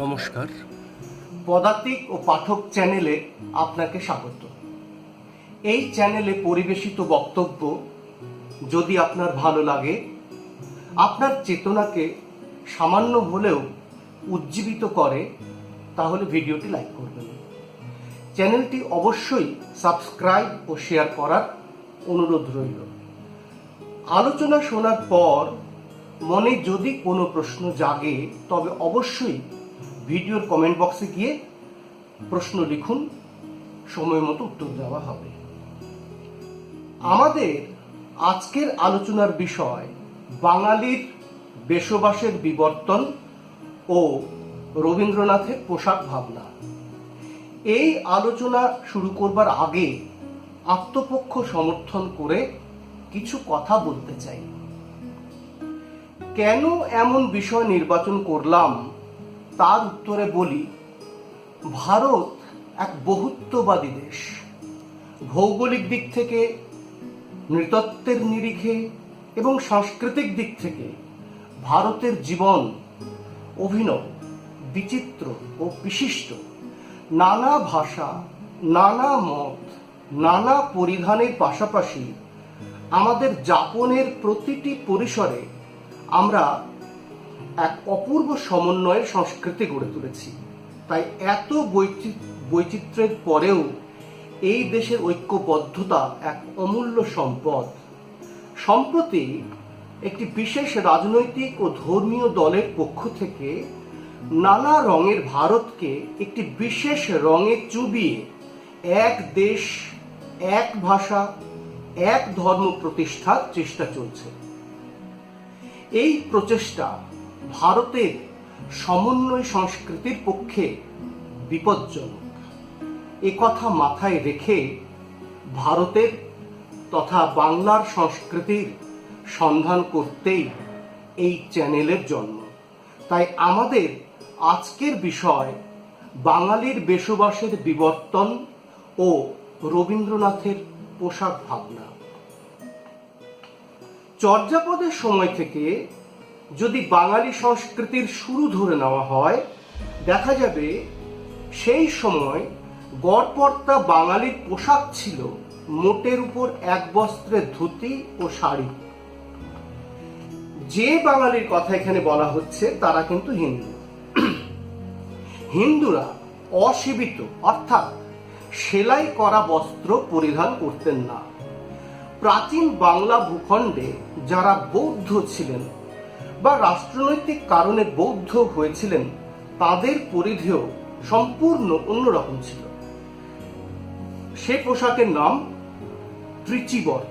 নমস্কার, পদাতিক ও পাঠক চ্যানেলে আপনাকে স্বাগত। এই চ্যানেলে পরিবেশিত বক্তব্য যদি আপনার ভালো লাগে, আপনার চেতনাকে সামান্য হলেও উজ্জীবিত করে, তাহলে ভিডিওটি লাইক করবেন। চ্যানেলটি অবশ্যই সাবস্ক্রাইব ও শেয়ার করার অনুরোধ রইল। আলোচনা শোনার পর মনে যদি কোনো প্রশ্ন জাগে, তবে অবশ্যই ভিডিওর কমেন্ট বক্সে গিয়ে প্রশ্ন লিখুন, সময় মতো উত্তর দেওয়া হবে। আমাদের আজকের আলোচনার বিষয় বাঙালির বেশবাসের বিবর্তন ও রবীন্দ্রনাথের পোশাক ভাবনা। এই আলোচনা শুরু করবার আগে আত্মপক্ষ সমর্থন করে কিছু কথা বলতে চাই। কেন এমন বিষয় নির্বাচন করলাম তার উত্তরে বলি, ভারত এক বহুত্ববাদী দেশ। ভৌগোলিক দিক থেকে, নৃতত্ত্বের নিরিখে এবং সাংস্কৃতিক দিক থেকে ভারতের জীবন অভিনব, বিচিত্র ও বিশিষ্ট। নানা ভাষা, নানা মত, নানা পরিধানের পাশাপাশি আমাদের যাপনের প্রতিটি পরিসরে আমরা এক অপূর্ব সমন্বয়ের সংস্কৃতি গড়ে তুলেছি। তাই এত বৈচিত্র্যের পরেও এই দেশের ঐক্যবদ্ধতা এক অমূল্য সম্পদ। সম্প্রতি একটি বিশেষ রাজনৈতিক ও ধর্মীয় দলের পক্ষ থেকে নানা রঙের ভারতকে একটি বিশেষ রঙে চুবিয়ে এক দেশ, এক ভাষা, এক ধর্ম প্রতিষ্ঠার চেষ্টা চলছে। এই প্রচেষ্টা ভারতের সমন্বয় সংস্কৃতির পক্ষে বিপজ্জনক। এ কথা মাথায় রেখে ভারতের তথা বাংলার সংস্কৃতির সন্ধান করতেই এই চ্যানেলের জন্ম। তাই আমাদের আজকের বিষয় বাঙালির বেশবাসের বিবর্তন ও রবীন্দ্রনাথের পোশাক ভাবনা। চর্যাপদের সময় থেকে যদি বাঙালি সংস্কৃতির শুরু ধরে নেওয়া হয়, দেখা যাবে সেই সময় গড়পড়তা বাঙালির পোশাক ছিল মোটের উপর এক বস্ত্রের ধুতি ও শাড়ি। যে বাঙালির কথা এখানে বলা হচ্ছে তারা কিন্তু হিন্দু। হিন্দুরা অশীবিত অর্থাৎ সেলাই করা বস্ত্র পরিধান করতেন না। প্রাচীন বাংলা ভূখণ্ডে যারা বৌদ্ধ ছিলেন বা রাষ্ট্রনৈতিক কারণে বৌদ্ধ হয়েছিলেন, তাদের পরিধেয় সম্পূর্ণ অন্যরকম ছিল। সে পোশাকের নাম ত্রিচিবর।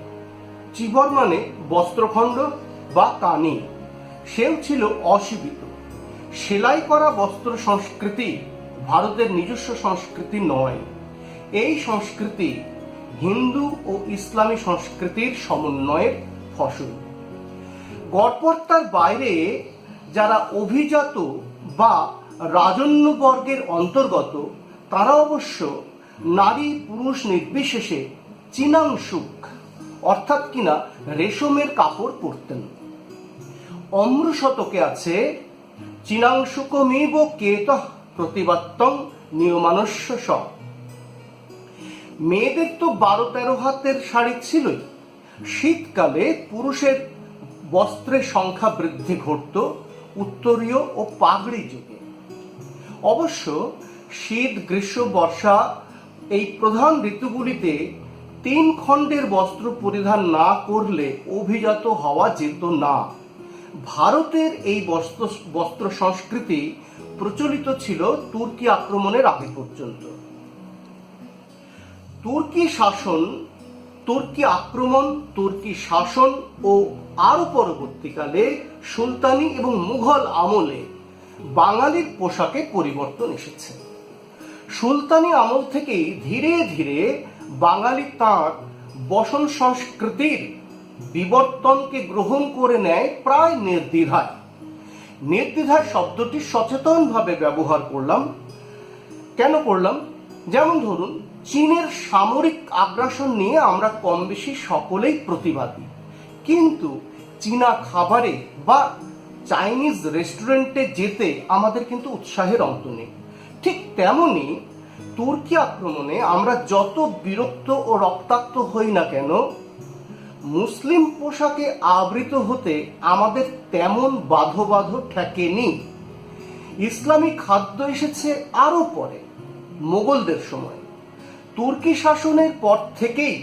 চিবর মানে বস্ত্রখণ্ড বা কানি। সেও ছিল অশীবিত। সেলাই করা বস্ত্র সংস্কৃতি ভারতের নিজস্ব সংস্কৃতি নয়। এই সংস্কৃতি হিন্দু ও ইসলামী সংস্কৃতির সমন্বয়ের ফসল। গড়পড়তার বাইরে যারা অভিজাত বা রাজন্য বর্গের অন্তর্গত, তারা অবশ্য নারী পুরুষ নির্বিশেষে চিনাংশুক অর্থাৎ কিনা রেশমের কাপড় পরতেন। অম্র শতকে আছে চিনাংশুকমিব কেতঃ প্রতিবাত্তং নিয়মানস্য স। মেয়েদের তো 12-13 হাতের শাড়ি ছিলই। শীতকালে পুরুষের বস্ত্রের সংখ্যা বৃদ্ধি ঘটত উত্তরীয় ও পাগড়ি যুগে। অবশ্য শীত, গ্রীষ্ম, বর্ষা এই প্রধান ঋতুগুলিতে 3 খণ্ডের বস্ত্র পরিধান না করলে অভিজাত হওয়া যেত না। ভারতের এই বস্ত্র সংস্কৃতি প্রচলিত ছিল তুর্কি আক্রমণের আগে পর্যন্ত। তুর্কি আক্রমণ, তুর্কি শাসন ও আরো পরবর্তীকালে সুলতানি এবং মুঘল আমলে বাঙালির পোশাকে পরিবর্তন এসেছে। সুলতানি আমল থেকেই ধীরে ধীরে বাঙালি তাঁর বসন সংস্কৃতির বিবর্তনকে গ্রহণ করে নেয় প্রায় নির্দ্বিধায়। নির্দ্বিধায় শব্দটি সচেতনভাবে ব্যবহার করলাম। কেন করলাম? যেমন ধরুন, চীনের সামরিক আগ্রাসন নিয়ে আমরা কম বেশি সকলেই প্রতিবাদী, কিন্তু চীনা খাবারে বা চাইনিজ রেস্টুরেন্টে যেতে আমাদের কিন্তু উৎসাহের অন্ত নেই। ঠিক তেমনি তুর্কি আক্রমণে আমরা যত বিরক্ত ও রক্তাক্ত হই না কেন, মুসলিম পোশাকে আবৃত হতে আমাদের তেমন বাধো বাধো ঠেকেনি। ইসলামী খাদ্য এসেছে আরো পরে, মোগলদের সময়। তুর্কি শাসনের পর থেকেই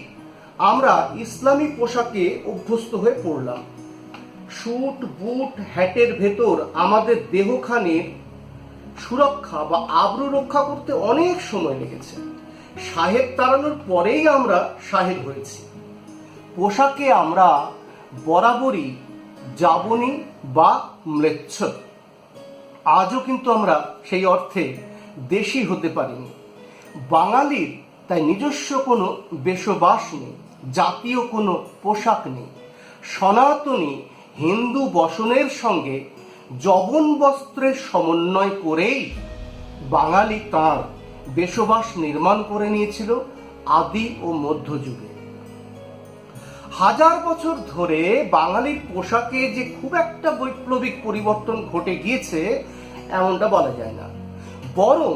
আমরা ইসলামী পোশাকে অভ্যস্ত হয়ে পড়লাম। স্যুট বুট হ্যাটের ভেতর আমাদের দেহখানির সুরক্ষা বা আবরু রক্ষা করতে অনেক সময় লেগেছে। সাহেব তাড়ানোর পরেই আমরা সাহেব হয়েছি। পোশাকে আমরা বরাবরই যাবনি বা ম্লেচ্ছ। আজও কিন্তু আমরা সেই অর্থে দেশি হতে পারিনি। বাঙালির তাই নিজস্ব কোনো বেশবাস নেই, জাতীয় কোনো পোশাক নেই। সনাতনী হিন্দু বসনের সঙ্গে যবন বস্ত্রের সমন্বয় করেই বাঙালি তাঁর বেশবাস নির্মাণ করে নিয়েছিল আদি ও মধ্যযুগে। হাজার বছর ধরে বাঙালির পোশাকে যে খুব একটা বৈপ্লবিক পরিবর্তন ঘটে গিয়েছে এমনটা বলা যায় না, বরং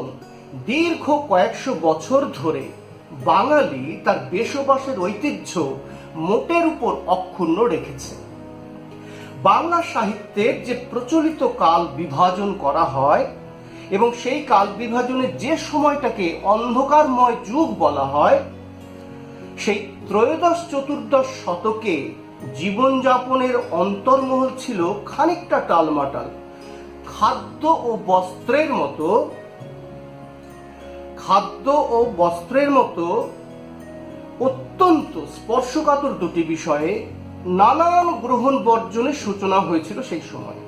দীর্ঘ কয়েকশো বছর ধরে বাঙালি তার বেশবাসের ঐতিহ্য মোটের উপর অক্ষুণ্ণ রেখেছে। বাংলা সাহিত্যের যে প্রচলিত কাল বিভাজন করা হয় এবং সেই কাল বিভাজনের যে সময়টাকে অন্ধকারময় যুগ বলা হয়, সেই ত্রয়োদশ চতুর্দশ শতকে জীবনযাপনের অন্তর্মহল ছিল খানিকটা টালমাটাল। খাদ্য ও বস্ত্রের মতো অত্যন্ত স্পর্শকাতর দুটি বিষয়ে নানান গ্রহণ বর্জনের সূচনা হয়েছিল সেই সময়।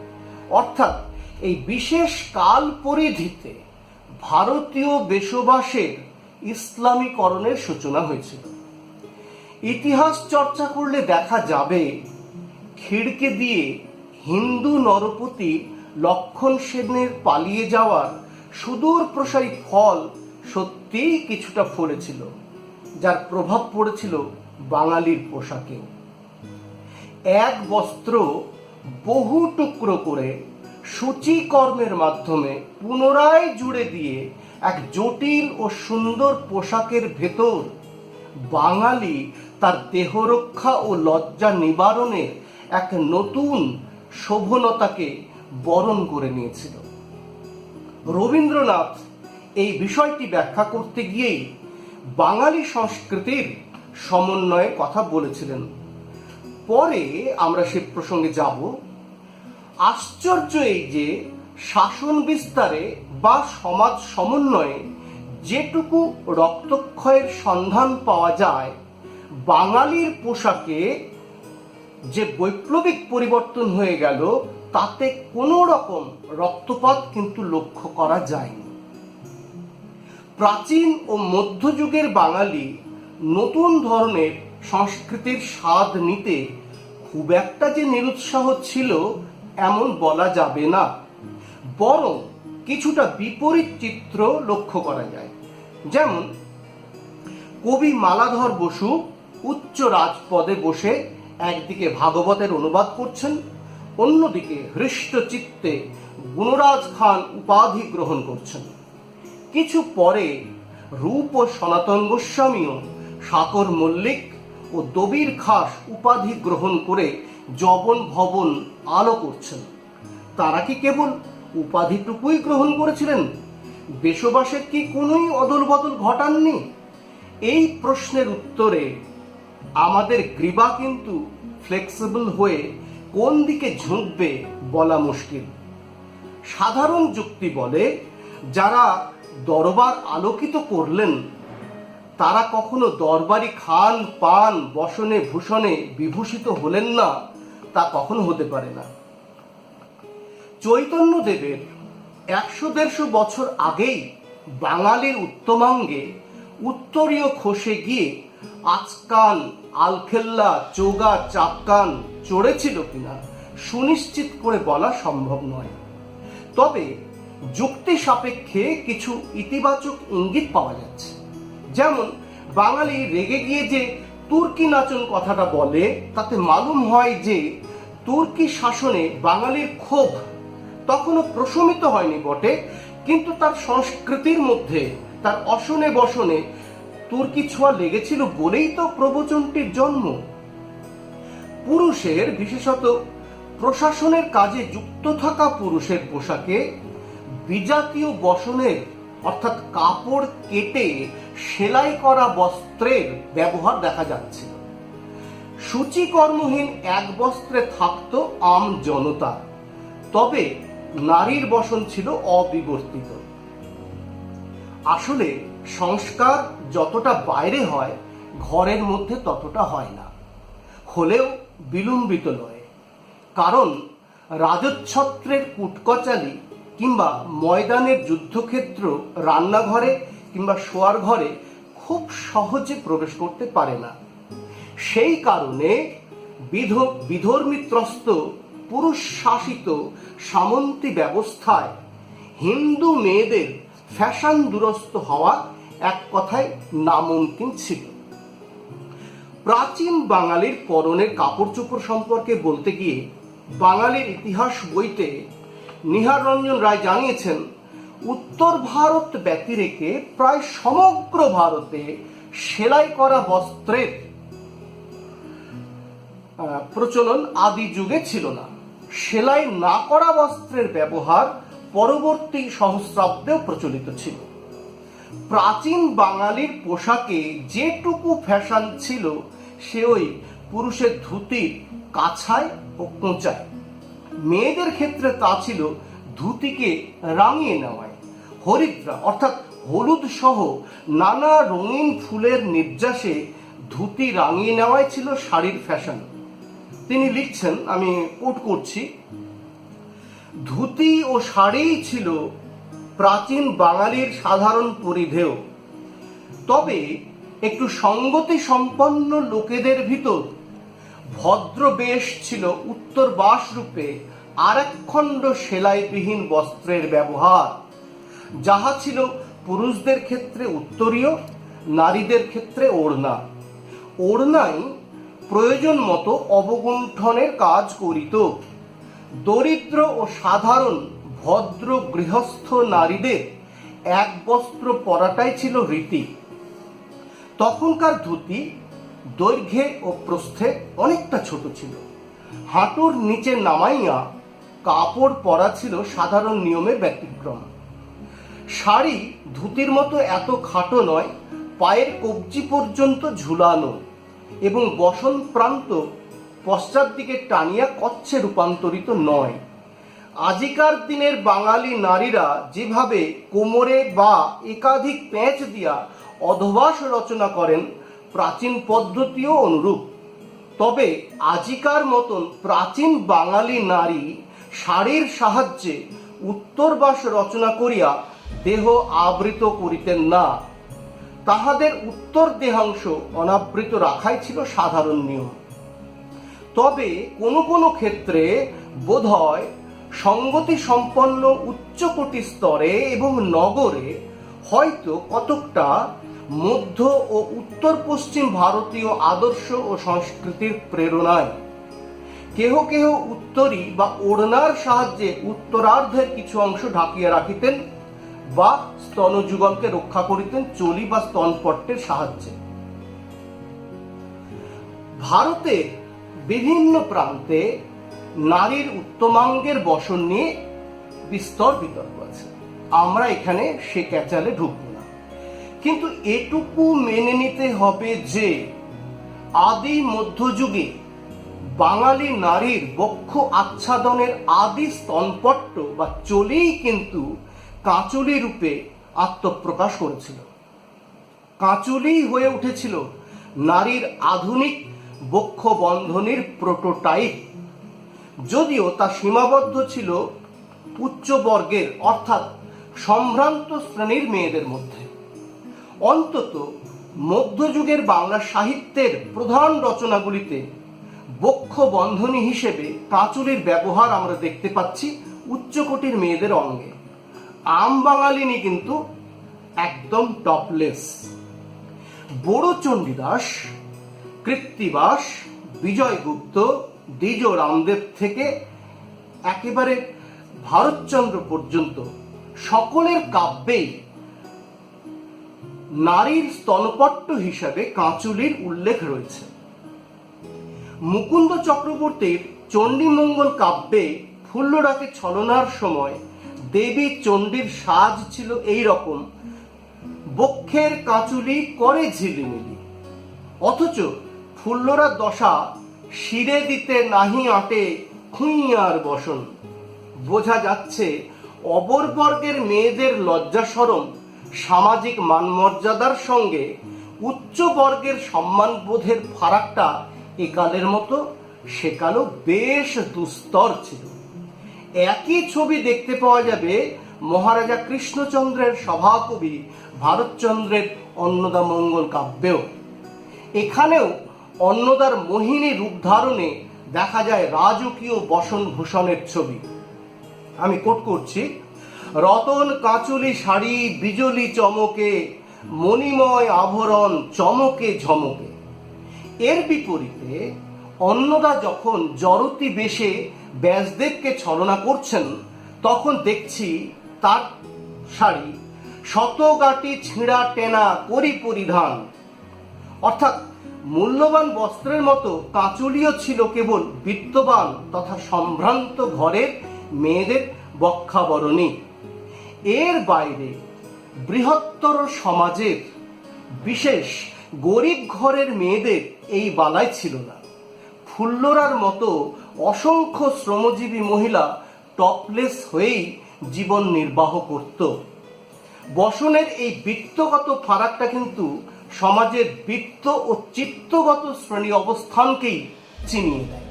অর্থাৎ এই বিশেষ কাল পরিধিতে ভারতীয় বেশবাসের ইসলামীকরণের সূচনা হয়েছিল। ইতিহাস চর্চা করলে দেখা যাবে খিড়কে দিয়ে হিন্দু নরপতি লক্ষণ সেনের পালিয়ে যাওয়ার সুদূর প্রসারী ফল সত্যিই কিছুটা ফলেছিল, যার প্রভাব পড়েছিল বাঙালির পোশাকেও। এক বস্ত্র বহু টুকরো করে সূচিকর্মের মাধ্যমে পুনরায় জুড়ে দিয়ে এক জটিল ও সুন্দর পোশাকের ভেতর বাঙালি তার দেহরক্ষা ও লজ্জা নিবারণের এক নতুন শোভনতাকে বরণ করে নিয়েছিল। রবীন্দ্রনাথ এই বিষয়টি ব্যাখ্যা করতে গিয়েই বাঙালি সংস্কৃতির সমন্বয়ের কথা বলেছিলেন। পরে আমরা সে প্রসঙ্গে যাব। আশ্চর্য এই যে শাসন বিস্তারে বা সমাজ সমন্বয়ে যেটুকু রক্তক্ষয়ের সন্ধান পাওয়া যায়, বাঙালির পোশাকে যে বৈপ্লবিক পরিবর্তন হয়ে গেল তাতে কোনো রকম রক্তপাত কিন্তু লক্ষ্য করা যায়নি। প্রাচীন ও মধ্যযুগের বাঙালি নতুন ধরনের সংস্কৃতির স্বাদ নিতে খুব একটা যে নিরুৎসাহ ছিল এমন বলা যাবে না, বরং কিছুটা বিপরীত চিত্র লক্ষ্য করা যায়। যেমন কবি মালাধর বসু উচ্চ রাজপদে বসে একদিকে ভাগবতের অনুবাদ করছেন, অন্যদিকে হৃষ্ট চিত্তে গুণরাজ খান উপাধি গ্রহণ করছেন। কিছু পরে রূপ ও সনাতন গোস্বামীও সাকর মল্লিক ও দবির খাস উপাধি গ্রহণ করে যবন ভবন আলো করছেন। তারা কি কেবল উপাধিটুকুই গ্রহণ করেছিলেন? বেশবাসের কি কোনোই অদল বদল ঘটাননি? এই প্রশ্নের উত্তরে আমাদের গ্রীবা কিন্তু ফ্লেক্সিবল হয়ে কোন দিকে ঝুঁকবে বলা মুশকিল। সাধারণ যুক্তি বলে, যারা দরবার আলোকিত করলেন তারা কখনো দরবারি খান পান বসনে ভূষণে বিভূষিত হলেন না, তা কখনো হতে পারে না। চৈতন্যদেবের 100-150 বছর আগেই বাঙালির উত্তমাঙ্গে উত্তরীয় খসে গিয়ে আচকান আলখেল্লা চোগা চাপকান চড়েছিল কিনা সুনিশ্চিত করে বলা সম্ভব নয়। তবে যুক্তি সাপেক্ষে কিছু ইতিবাচক ইঙ্গিত পাওয়া যাচ্ছে। যেমন বাঙালি রেগে গিয়ে যে তুর্কি নাচন কথাটা বলে, তাতে মালুম হয় যে তুর্কি শাসনে বাঙালির ক্ষোভ তখনও প্রশমিত হয়নি বটে, কিন্তু তার সংস্কৃতির মধ্যে, তার অশনে বসনে তুর্কি ছোঁয়া লেগেছিল বলেই তো প্রবচনটির জন্ম। পুরুষের, বিশেষত প্রশাসনের কাজে যুক্ত থাকা পুরুষের পোশাকে বিজাতীয় বসনের অর্থাৎ কাপড় কেটে সেলাই করা বস্ত্রের ব্যবহার দেখা যাচ্ছিল। সূচিকর্মহীন এক বস্ত্রে থাকতো আম জনতা, তবে নারীর বসন ছিল অবিবর্তিত। আসলে সংস্কার যতটা বাইরে হয়, ঘরের মধ্যে ততটা হয় না, হলেও বিলম্বিত নয়। কারণ রাজচ্ছত্রের কুটকচালি কিংবা ময়দানের যুদ্ধক্ষেত্র রান্নাঘরে কিংবা শোয়ার ঘরে খুব সহজে প্রবেশ করতে পারে না। সেই কারণে বিধর্মিত্রস্ত পুরুষ শাসিত সামন্তী ব্যবস্থায় হিন্দু মেয়েদের ফ্যাশন দুরস্ত হওয়া এক কথায় নামুমকিন ছিল। প্রাচীন বাঙালির পরনের কাপড় চোপড় সম্পর্কে বলতে গিয়ে বাঙালির ইতিহাস বইতে নিহার রঞ্জন রায় জানিয়েছেন, উত্তর ভারত ব্যতিরেকে প্রায় সমগ্র ভারতে সেলাই করা বস্ত্রের প্রচলন আদি যুগে ছিল না। সেলাই না করা বস্ত্রের ব্যবহার পরবর্তী সহস্রাব্দেও প্রচলিত ছিল। প্রাচীন বাঙালির পোশাকে যেটুকু ফ্যাশন ছিল সে ওই পুরুষের ধুতির কাছায় ও কোঁচায়। মেয়েদের ক্ষেত্রে তা ছিল ধুতিকে রাঙিয়ে নেওয়ায়। হরিদ্রা অর্থাৎ হলুদ সহ নানা রঙিন ফুলের নির্যাসে ধুতি রাঙিয়ে নেওয়াই ছিল শাড়ির ফ্যাশন। তিনি লিখছেন, আমি কোট করছি, ধুতি ও শাড়িই ছিল প্রাচীন বাঙালির সাধারণ পরিধেয়। তবে একটু সঙ্গতি সম্পন্ন লোকেদের ভিতর ভদ্র বেশ ছিল উত্তর বাস রূপে আর এক খণ্ড সেলাইবিহীন বস্ত্রের ব্যবহার, যাহা ছিল পুরুষদের ক্ষেত্রে উত্তরীয়, নারীদের ক্ষেত্রে ওড়না। ওড়নাই প্রয়োজন মতো অবগুণ্ঠনের কাজ করিত। দরিদ্র ও সাধারণ ভদ্র গৃহস্থ নারীদের এক বস্ত্র পরাটাই ছিল রীতি। তখনকার ধুতি দৈর্ঘ্যে ও প্রস্থে অনেকটা ছোট ছিল। হাঁটুর নিচে নামাইয়া কাপড় পরা ছিল সাধারণ নিয়মের ব্যতিক্রম। শাড়ি ধুতির মতো এত খাটো নয়, পায়ের কবজি পর্যন্ত ঝুলানো এবং বসন প্রান্ত পশ্চাৎ দিকে টানিয়া কচ্ছে রূপান্তরিত নয়। আজিকার দিনের বাঙালি নারীরা যেভাবে কোমরে বা একাধিক পেঁচ দিয়া অধবাস রচনা করেন, প্রাচীন পদ্ধতিও অনুরূপ। তবে আজিকার মতন প্রাচীন বাঙালি নারী শাড়ির সাহায্যে উত্তরবাস রচনা করিয়া দেহ আবৃত করিতেন না। তাহাদের উত্তর দেহাংশ অনাবৃত রাখাই ছিল সাধারণ নিয়ম। তবে কোনো কোনো ক্ষেত্রে বোধহয় সঙ্গতি সম্পন্ন উচ্চকোটি স্তরে এবং নগরে হয়তো কতকটা মধ্য ও উত্তর পশ্চিম ভারতীয় আদর্শ ও সংস্কৃতির প্রেরণায় কেহ কেহ উত্তরী বা ওড়নার সাহায্যে উত্তরার্ধের কিছু অংশ ঢাকিয়া রাখিতেন বা স্তনযুগলকে রক্ষা করিতেন চলি বা স্তনপট্টের সাহায্যে। ভারতের বিভিন্ন প্রান্তে নারীর উত্তমাঙ্গের বসন নিয়ে বিস্তর বিতর্ক আছে, আমরা এখানে সে ক্যাচালে ঢুকব না। কিন্তু এটুকু মেনে নিতে হবে যে আদি মধ্যযুগে বাঙালি নারীর বক্ষ আচ্ছাদনের আদি স্তনপট্ট বা চলিই কিন্তু কাঁচুলি রূপে আত্মপ্রকাশ করেছিল। কাঁচুলি হয়ে উঠেছিল নারীর আধুনিক বক্ষ বন্ধনীর প্রোটোটাইপ, যদিও তা সীমাবদ্ধ ছিল উচ্চ বর্গের অর্থাৎ সম্ভ্রান্ত শ্রেণীর মেয়েদের মধ্যে। অন্তত মধ্যযুগের বাংলা সাহিত্যের প্রধান রচনাগুলিতে বক্ষ বন্ধনী হিসেবে কাঁচুলির ব্যবহার আমরা দেখতে পাচ্ছি উচ্চকোটির মেয়েদের অঙ্গে। আম বাঙালিনী কিন্তু একদম টপলেস। বড় চণ্ডীদাস, কৃত্তিবাস, বিজয়গুপ্ত, দ্বিজ রামদেব থেকে একেবারে ভারতচন্দ্র পর্যন্ত সকলের কাব্যেই নারীর স্তনপট্ট হিসাবে কাঁচুলির উল্লেখ রয়েছে। মুকুন্দ চক্রবর্তীর চণ্ডীমঙ্গল কাব্যে ফুল্লরাকে ছলনার সময় দেবী চণ্ডীর সাজ ছিল এই রকম, বক্ষের কাঁচুলি করে ঝিলিমিলি, অথচ ফুল্লরার দশা শিরে দিতে নাহি আটে খুঁইয়ার বসন। বোঝা যাচ্ছে অবরবর্গের মেয়েদের লজ্জা শরম, সামাজিক মানমর্যাদার সঙ্গে উচ্চ বর্গের সম্মানবোধের ফারাকটা একালের মতো সেকালও বেশ দুস্তর ছিল। একই ছবি দেখতে পাওয়া যাবে মহারাজা কৃষ্ণচন্দ্রের সভাকবি ভারতচন্দ্রের অন্নদামঙ্গল কাব্যেও। এখানেও অন্নদার মোহিনী রূপ ধারণে দেখা যায় রাজকীয় বসন ভূষণের ছবি। আমি কোট করছি, রতন কাঁচুলি শাড়ি বিজলি চমকে, মণিময় আভরণ চমকে ঝমকে। এর বিপরীতে অন্নদা যখন জরতি বেশে ব্যাসদেবকে ছলনা করছেন, তখন দেখছি তার শাড়ি শতগাটি ছিঁড়া টেনা করি পরিধান। অর্থাৎ মূল্যবান বস্ত্রের মতো কাঁচুলিও ছিল কেবল বিত্তবান তথা সম্ভ্রান্ত ঘরের মেয়েদের বক্ষাবরণী। এর বাইরে বৃহত্তর সমাজের বিশেষ গরিব ঘরের মেয়েদের এই বালাই ছিল না। ফুল্লরার মতো অসংখ্য শ্রমজীবী মহিলা টপলেস হয়েই জীবন নির্বাহ করত। বসনের এই বৃত্তগত ফারাকটা কিন্তু সমাজের বৃত্ত ও চিত্তগত শ্রেণী অবস্থানকেই চিনিয়ে দেয়।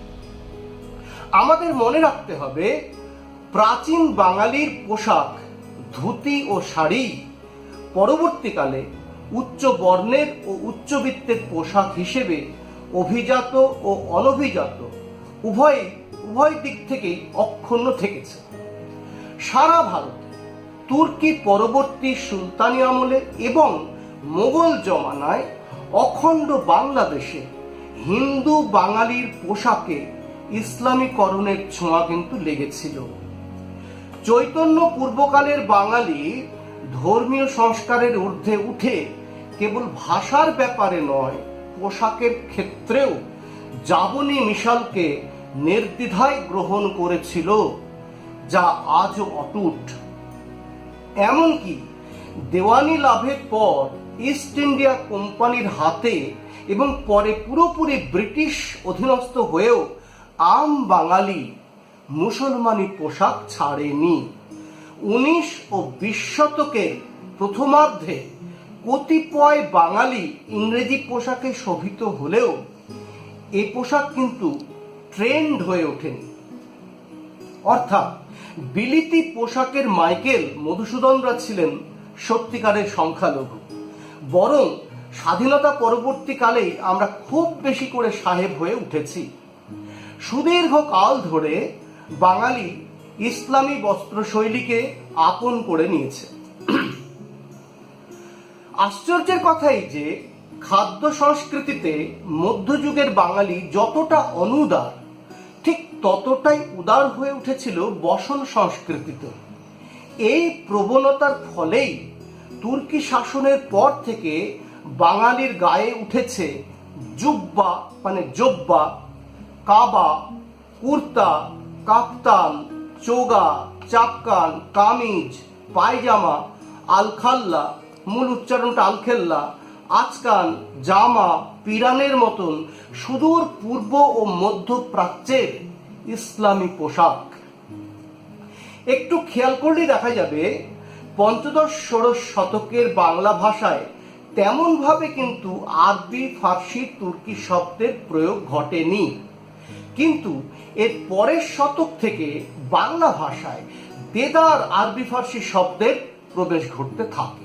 আমাদের মনে রাখতে হবে, প্রাচীন বাঙালির পোশাক ধুতি ও শাড়ি পরবর্তীকালে উচ্চ বর্ণের ও উচ্চবিত্তের পোশাক হিসেবে অভিজাত ও অনভিজাত উভয় দিক থেকেই অক্ষুণ্ণ থেকেছে। সারা ভারতে তুর্কি পরবর্তী সুলতানি আমলে এবং মোগল জমানায় অখণ্ড বাংলাদেশে হিন্দু বাঙালির পোশাকে ইসলামীকরণের ছোঁয়া কিন্তু লেগেছিল। চৈতন্য পূর্বকালের বাঙালি ধর্মীয় সংস্কারের ঊর্ধ্বে উঠে কেবল ভাষার ব্যাপারে নয়, পোশাকের ক্ষেত্রেও যাবনী মিশালকে নির্দ্বিধায় গ্রহণ করেছিল, যা আজও অটুট। এমনকি দেওয়ানি লাভের পর ইস্ট ইন্ডিয়া কোম্পানির হাতে এবং পরে পুরোপুরি ব্রিটিশ অধীনস্থ হয়েও আম বাঙালি মুসলমানি পোশাক ছাড়েনি। 19 ও 20 শতকের প্রথমার্ধে কতিপয় বাঙালি ইংরেজি পোশাকে শোভিত হলেও এই পোশাক কিন্তু ট্রেন্ড হয়ে ওঠেনি। অর্থাৎ বিলিতি পোশাকের মাইকেল মধুসূদনরা ছিলেন সত্যিকারের সংখ্যালঘু। বরং স্বাধীনতা পরবর্তীকালেই আমরা খুব বেশি করে সাহেব হয়ে উঠেছি। সুদীর্ঘ কাল ধরে বাঙালি ইসলামী বস্ত্রশৈলীকে আপন করে নিয়েছে। আশ্চর্যের কথাই যে খাদ্য সংস্কৃতিতে মধ্যযুগের বাঙালি যতটা অনুদার, ঠিক ততটাই উদার হয়ে উঠেছিল বসন সংস্কৃতিতে। এই প্রবণতার ফলেই তুর্কি শাসনের পর থেকে বাঙালির গায়ে উঠেছে জুব্বা মানে জব্বা, কাবা, কুর্তা, কাপ্তান, চোগা, চাপকান, কামিজ, পায়জামা, আলখাল্লা, মূল উচ্চারণটা আলখেল্লা, আচকান, জামা, পিরানের মতন সুদূর পূর্ব ও মধ্য প্রাচ্যের ইসলামী পোশাক। একটু খেয়াল করলেই দেখা যাবে পঞ্চদশ-ষোড়শ শতকের বাংলা ভাষায় তেমন ভাবে কিন্তু আরবি, ফার্সি, তুর্কি শব্দের প্রয়োগ ঘটেনি, কিন্তু এর পরের শতক থেকে বাংলা ভাষায় দেদার আরবি ফার্সি শব্দের প্রবেশ ঘটতে থাকে।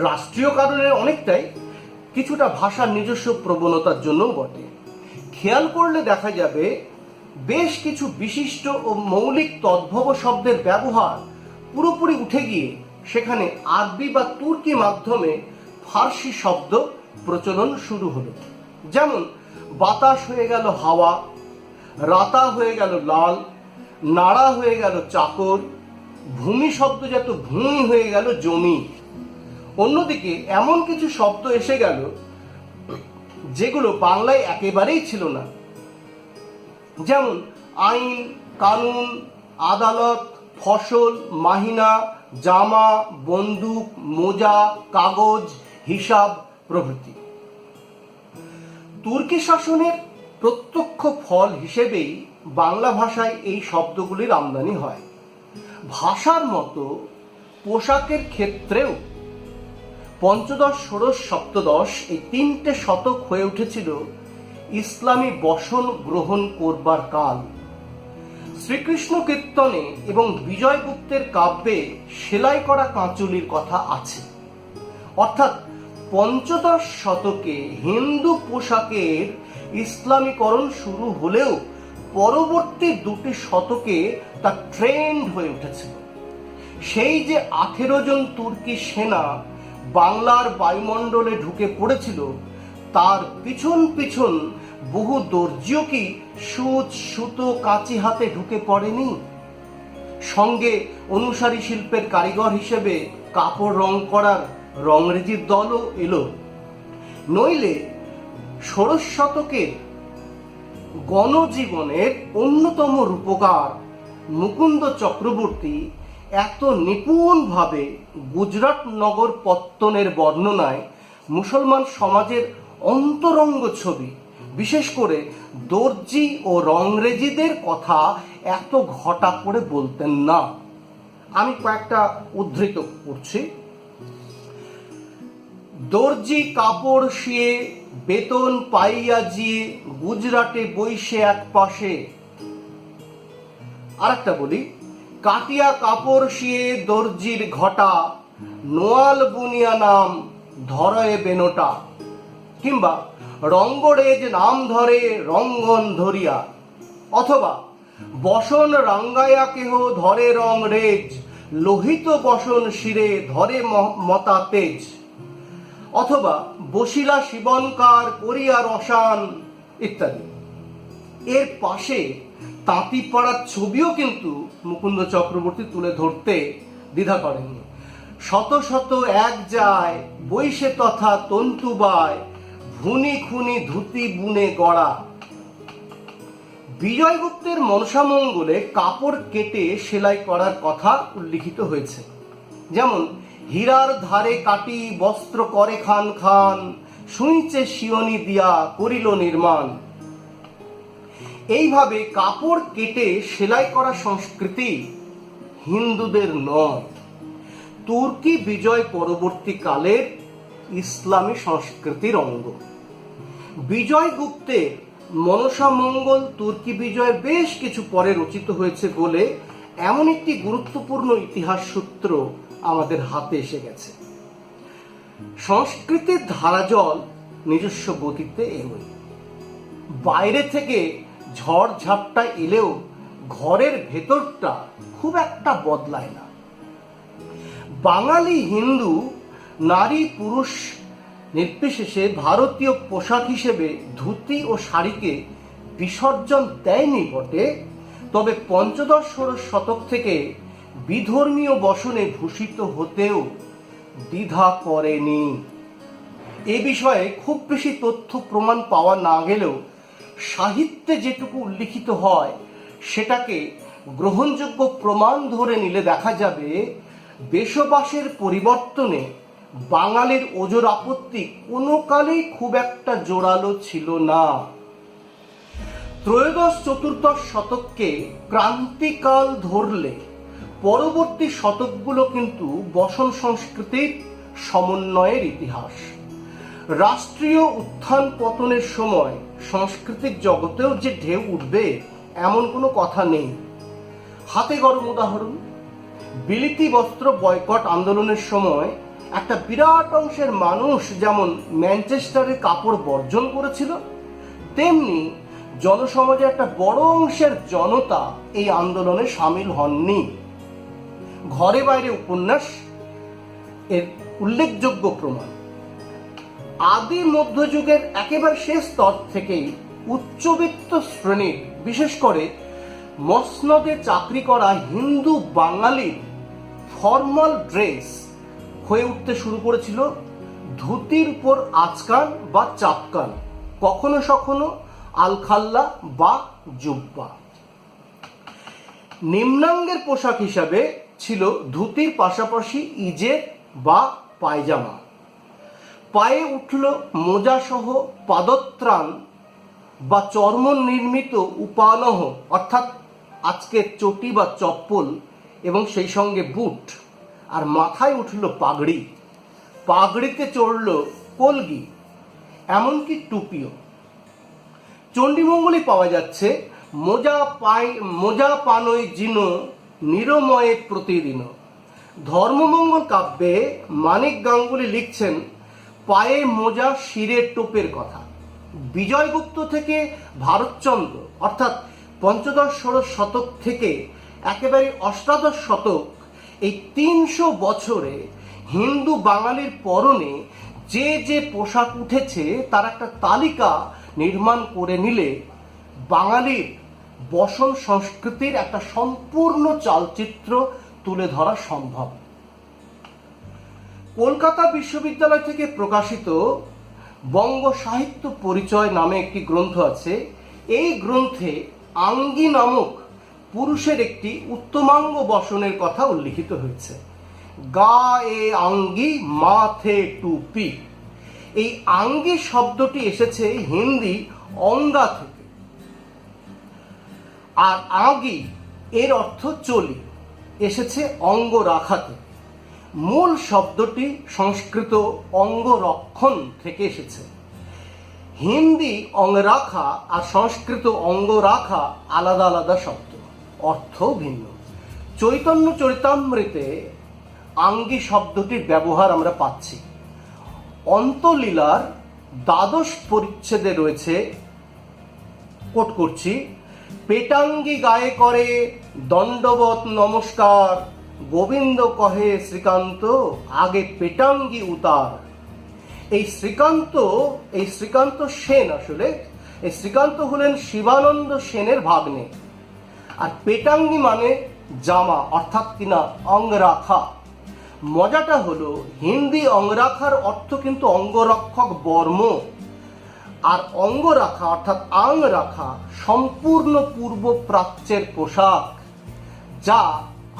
রাষ্ট্রীয় কারণের অনেকটাই কিছুটা ভাষার নিজস্ব প্রবণতার জন্য বটে। খেয়াল করলে দেখা যাবে বেশ কিছু বিশিষ্ট ও মৌলিক তদ্ভব শব্দের ব্যবহার পুরোপুরি উঠে গিয়ে সেখানে আরবি বা তুর্কি মাধ্যমে ফার্সি শব্দ প্রচলন শুরু হলো। যেমন বাতাস হয়ে গেল হাওয়া, রাতা হয়ে গেল লাল, নাড়া হয়ে গেল চাকর, ভূমি শব্দজাত ভূমি হয়ে গেল জমি। অন্যদিকে এমন কিছু শব্দ এসে গেল যেগুলো বাংলায় একেবারেই ছিল না, যেমন আইন, কানুন, আদালত, ফসল, মাহিনা, জামা, বন্দুক, মোজা, কাগজ, হিসাব প্রভৃতি। তুর্কি শাসনের প্রত্যক্ষ ফল হিসেবেই বাংলা ভাষায় এই শব্দগুলির আমদানি হয়। ভাষার মতো পোশাকের ক্ষেত্রেও পঞ্চদশ, ষোড়শ, সপ্তদশ এই 3টে শতক হয়ে উঠেছিল ইসলামী বসন গ্রহণ করবার কাল। শ্রীকৃষ্ণ কীর্তনে এবং বিজয়গুপ্তের কাব্যে সেলাই করা কাঁচুলির কথা আছে। অর্থাৎ পঞ্চদশ শতকে হিন্দু পোশাকের ইসলামীকরণ শুরু হলেও পরবর্তী 2টি শতকে তা ট্রেন্ড হয়ে উঠেছিল। সেই যে 18 জন তুর্কি সেনা বাংলার বায়ুমণ্ডলে ঢুকে পড়েছিল, তার পিছন পিছন বহু দর্জিও কি সুচ, সুতো, কাঁচি হাতে ঢুকে পড়েনি? সঙ্গে অনুসারী শিল্পের কারিগর হিসেবে কাপড় রং করার রংরেজির দলও এলো। নইলে ষোড়শ শতকের গণজীবনের অন্যতম রূপকার মুকুন্দ চক্রবর্তী এত নিপুণভাবে গুজরাট নগর পত্তনের বর্ণনায় মুসলমান সমাজের অন্তরঙ্গ ছবি, বিশেষ করে দর্জি ও রংরেজিদের কথা এত ঘটা করে বলতেন না। আমি কয়েকটা উদ্ধৃত করছি। দর্জি কাপড় শিয়ে বেতন পাইয়া জিয়ে গুজরাটে বইসে এক পাশে। আরেকটা বলি, কাটিয়া কাপড় শিয়ে দর্জির ঘটা, নোয়াল বুনিয়া নাম ধরয়ে বেনোটা। কিংবা রঙ্গরেজ নাম ধরে রঙ্গন ধরিয়া। অথবা বসন রাঙ্গায়া কেহ ধরে রং রেজ, লোহিত বসন শিরে ধরে মতা তেজ। অথবা বসিলা শিবনকার করিয়া রসান ইত্যাদি। এর পাশে তাঁতিপাড়ার ছবিও কিন্তু মুকুন্দ চক্রবর্তী তুলে ধরতে দ্বিধা করেননি। শত শত এক যায় বৈশে তথা তন্তুবায়, ভুনি খুনি ধুতি বুনে গড়া। বিজয়গুপ্তের মনসামঙ্গলে কাপড় কেটে সেলাই করার কথা উল্লিখিত হয়েছে। যেমন হীরার ধারে কাটি বস্ত্র করে খান খান, শুইছে শিয়নি দিয়া করিল নির্মাণ। এইভাবে কাপড় কেটে সেলাই করা সংস্কৃতি হিন্দুদের নয়, তুর্কি বিজয় পরবর্তী কালের ইসলামী সংস্কৃতির অঙ্গ। বিজয়গুপ্তের মনসামঙ্গল তুর্কি বিজয়ের বেশ কিছু পরে রচিত হয়েছে বলে এমন একটি গুরুত্বপূর্ণ ইতিহাস সূত্র আমাদের হাতে এসে গেছে। সংস্কৃতির ধারাজল নিজস্ব গতিতে এগোয়। বাইরে থেকে ঝড় ঝাপটা এলেও ঘরের ভেতরটা খুব একটা বদলায় না। বাঙালি হিন্দু নারী পুরুষ নির্বিশেষে ভারতীয় পোশাক হিসেবে ধুতি ও শাড়িকে বিসর্জন দেয়নি বটে, তবে পঞ্চদশ ষোড়শ শতক থেকে বিধর্মীয় বসনে ভূষিত হতেও দ্বিধা করেনি। এ বিষয়ে খুব বেশি তথ্য প্রমাণ পাওয়া না গেলেও সাহিত্যে যেটুকু উল্লিখিত হয় সেটাকে গ্রহণযোগ্য প্রমাণ ধরে নিলে দেখা যাবে বেশবাসের পরিবর্তনে বাঙালির ওজোর আপত্তি কোনো কালেই খুব একটা জোরালো ছিল না। ত্রয়োদশ চতুর্দশ শতককে ক্রান্তিকাল ধরলে পরবর্তী শতকগুলো কিন্তু বসন সংস্কৃতির সমন্বয়ের ইতিহাস। রাষ্ট্রীয় উত্থান পতনের সময় সাংস্কৃতিক জগতেও যে ঢেউ উঠবে এমন কোনো কথা নেই। হাতে গরম উদাহরণ, বিলিতি বস্ত্র বয়কট আন্দোলনের সময় একটা বিরাট অংশের মানুষ যেমন ম্যানচেস্টারের কাপড় বর্জন করেছিল, তেমনি জনসমাজে একটা বড় অংশের জনতা এই আন্দোলনে সামিল হননি। ঘরে বাইরে উপন্যাস এর উল্লেখযোগ্য প্রমাণ। আদি মধ্যযুগের একেবারে শেষ স্তর থেকেই উচ্চবিত্ত শ্রেণীর, বিশেষ করে মসনদে চাকরি করা হিন্দু বাঙালির ফর্মাল ড্রেস হয়ে উঠতে শুরু করেছিল ধুতির উপর আচকান বা চাপকান, কখনো কখনো আলখাল্লা বা জুব্বা। নিম্নাঙ্গের পোশাক হিসাবে ছিল ধুতির পাশাপাশি ইজের বা পায়জামা। পায়ে উঠল মোজাসহ পাদত্রাণ বা চর্ম নির্মিত উপানহ, অর্থাৎ আজকের চটি বা চপ্পল, এবং সেই সঙ্গে বুট। আর মাথায় উঠল পাগড়ি, পাগড়িতে চড়ল কলগি, এমনকি টুপিও। চণ্ডীমঙ্গলে পাওয়া যাচ্ছে মোজা পানই জিনো নিরময়ে প্রতিদিন। ধর্মমঙ্গল কাব্যে মানিক গাঙ্গুলি লিখছেন পায়ে মোজা শিরে টোপের কথা। বিজয়গুপ্ত থেকে ভারতচন্দ্র, অর্থাৎ পঞ্চদশ ষোড়শ শতক থেকে একেবারে অষ্টাদশ শতক, এই 300 বছরে হিন্দু বাঙালির পরনে যে যে পোশাক উঠেছে তার একটা তালিকা নির্মাণ করে নিলে বাঙালির বসন সংস্কৃতির একটা সম্পূর্ণ চালচিত্র তুলে ধরা সম্ভব। কলকাতা বিশ্ববিদ্যালয় থেকে প্রকাশিত বঙ্গ সাহিত্য পরিচয় নামে একটি গ্রন্থ আছে। এই গ্রন্থে আঙ্গি নামক পুরুষের একটি উত্তমাঙ্গ বসনের কথা উল্লিখিত হয়েছে। গায়ে আঙ্গি, মাথে টুপি। এই আঙ্গি শব্দটি এসেছে হিন্দি অঙ্গা থেকে, আর আঙ্গি এর অর্থ চলি এসেছে অঙ্গ রাখাতে। মূল শব্দটি সংস্কৃত অঙ্গরক্ষণ থেকে এসেছে। হিন্দি অঙ্গরাখা আর সংস্কৃত অঙ্গরাখা আলাদা আলাদা শব্দ, অর্থ ভিন্ন। চৈতন্য চরিতামৃতে আঙ্গি শব্দটির ব্যবহার আমরা পাচ্ছি। অন্তলীলার 12 পরিচ্ছেদে রয়েছে, কোট করছি, পেটাঙ্গি গায়ে করে দণ্ডবত নমস্কার, গোবিন্দ কহে শ্রীকান্ত আগে পেটাঙ্গি উতার। এই শ্রীকান্ত সেন, আসলে এই শ্রীকান্ত হলেন শিবানন্দ সেনের ভাগ্নে। আর পেটাঙ্গি মানে জামা, অর্থাৎ কিনা অঙ্গরাখা। মজাটা হলো হিন্দি অঙ্গরাখার অর্থ কিন্তু অঙ্গরক্ষক বর্ম, আর অঙ্গরাখা অর্থাৎ আং রাখা সম্পূর্ণ পূর্ব প্রাচ্যের পোশাক, যা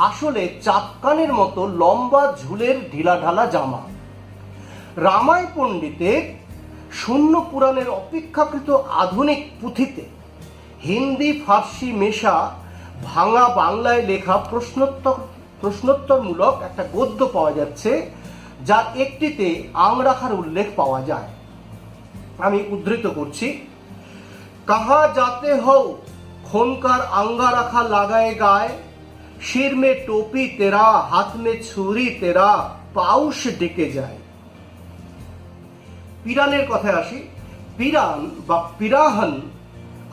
আসলে চাপকানের মতো লম্বা ঝুলের ঢিলাঢালা জামা। রামায় পণ্ডিতের শূন্য পুরাণের অপেক্ষাকৃত আধুনিক পুঁথিতে হিন্দি ফার্সি মেশা ভাঙা বাংলায় লেখা প্রশ্নোত্তরমূলক একটা গদ্য পাওয়া যাচ্ছে, যার একটিতে আং রাখার উল্লেখ পাওয়া যায়। আমি উদ্ধৃত করছি, কাহা যাতে হও খনকার আঙ্গা রাখা লাগায় গায়, শির মে টোপি তেরা, হাত মে ছুরি তেরা, পাউশ ডেকে যায়। পিরানের কথায় আসি। পিরান বা পিরাহন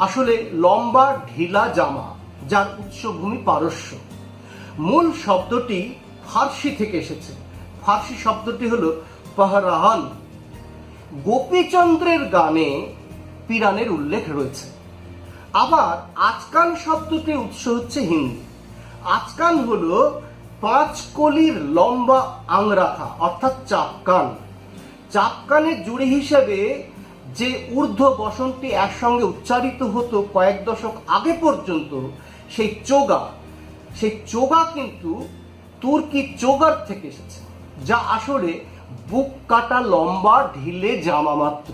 আসলে লম্বা ঢিলা জামা, যার উৎসভূমি পারস্য। মূল শব্দটি ফার্সি থেকে এসেছে। ফার্সি শব্দটি হলো পাহরাহান। গোপীচন্দ্রের গানে পিরানের উল্লেখ রয়েছে। আবার আচকান শব্দটির উৎস হচ্ছে হিন্দি। আচকান হলো 5 কলির লম্বা আংরাখা, অর্থাৎ চাপকান। চাপকানের জুড়ি হিসেবে যে ঊর্ধ্ব বসনটি একসঙ্গে উচ্চারিত হতো কয়েক দশক আগে পর্যন্ত, সেই চোগা কিন্তু তুর্কি চোগার থেকে এসেছে, যা আসলে বুক কাটা লম্বা ঢিলে জামা মাত্র,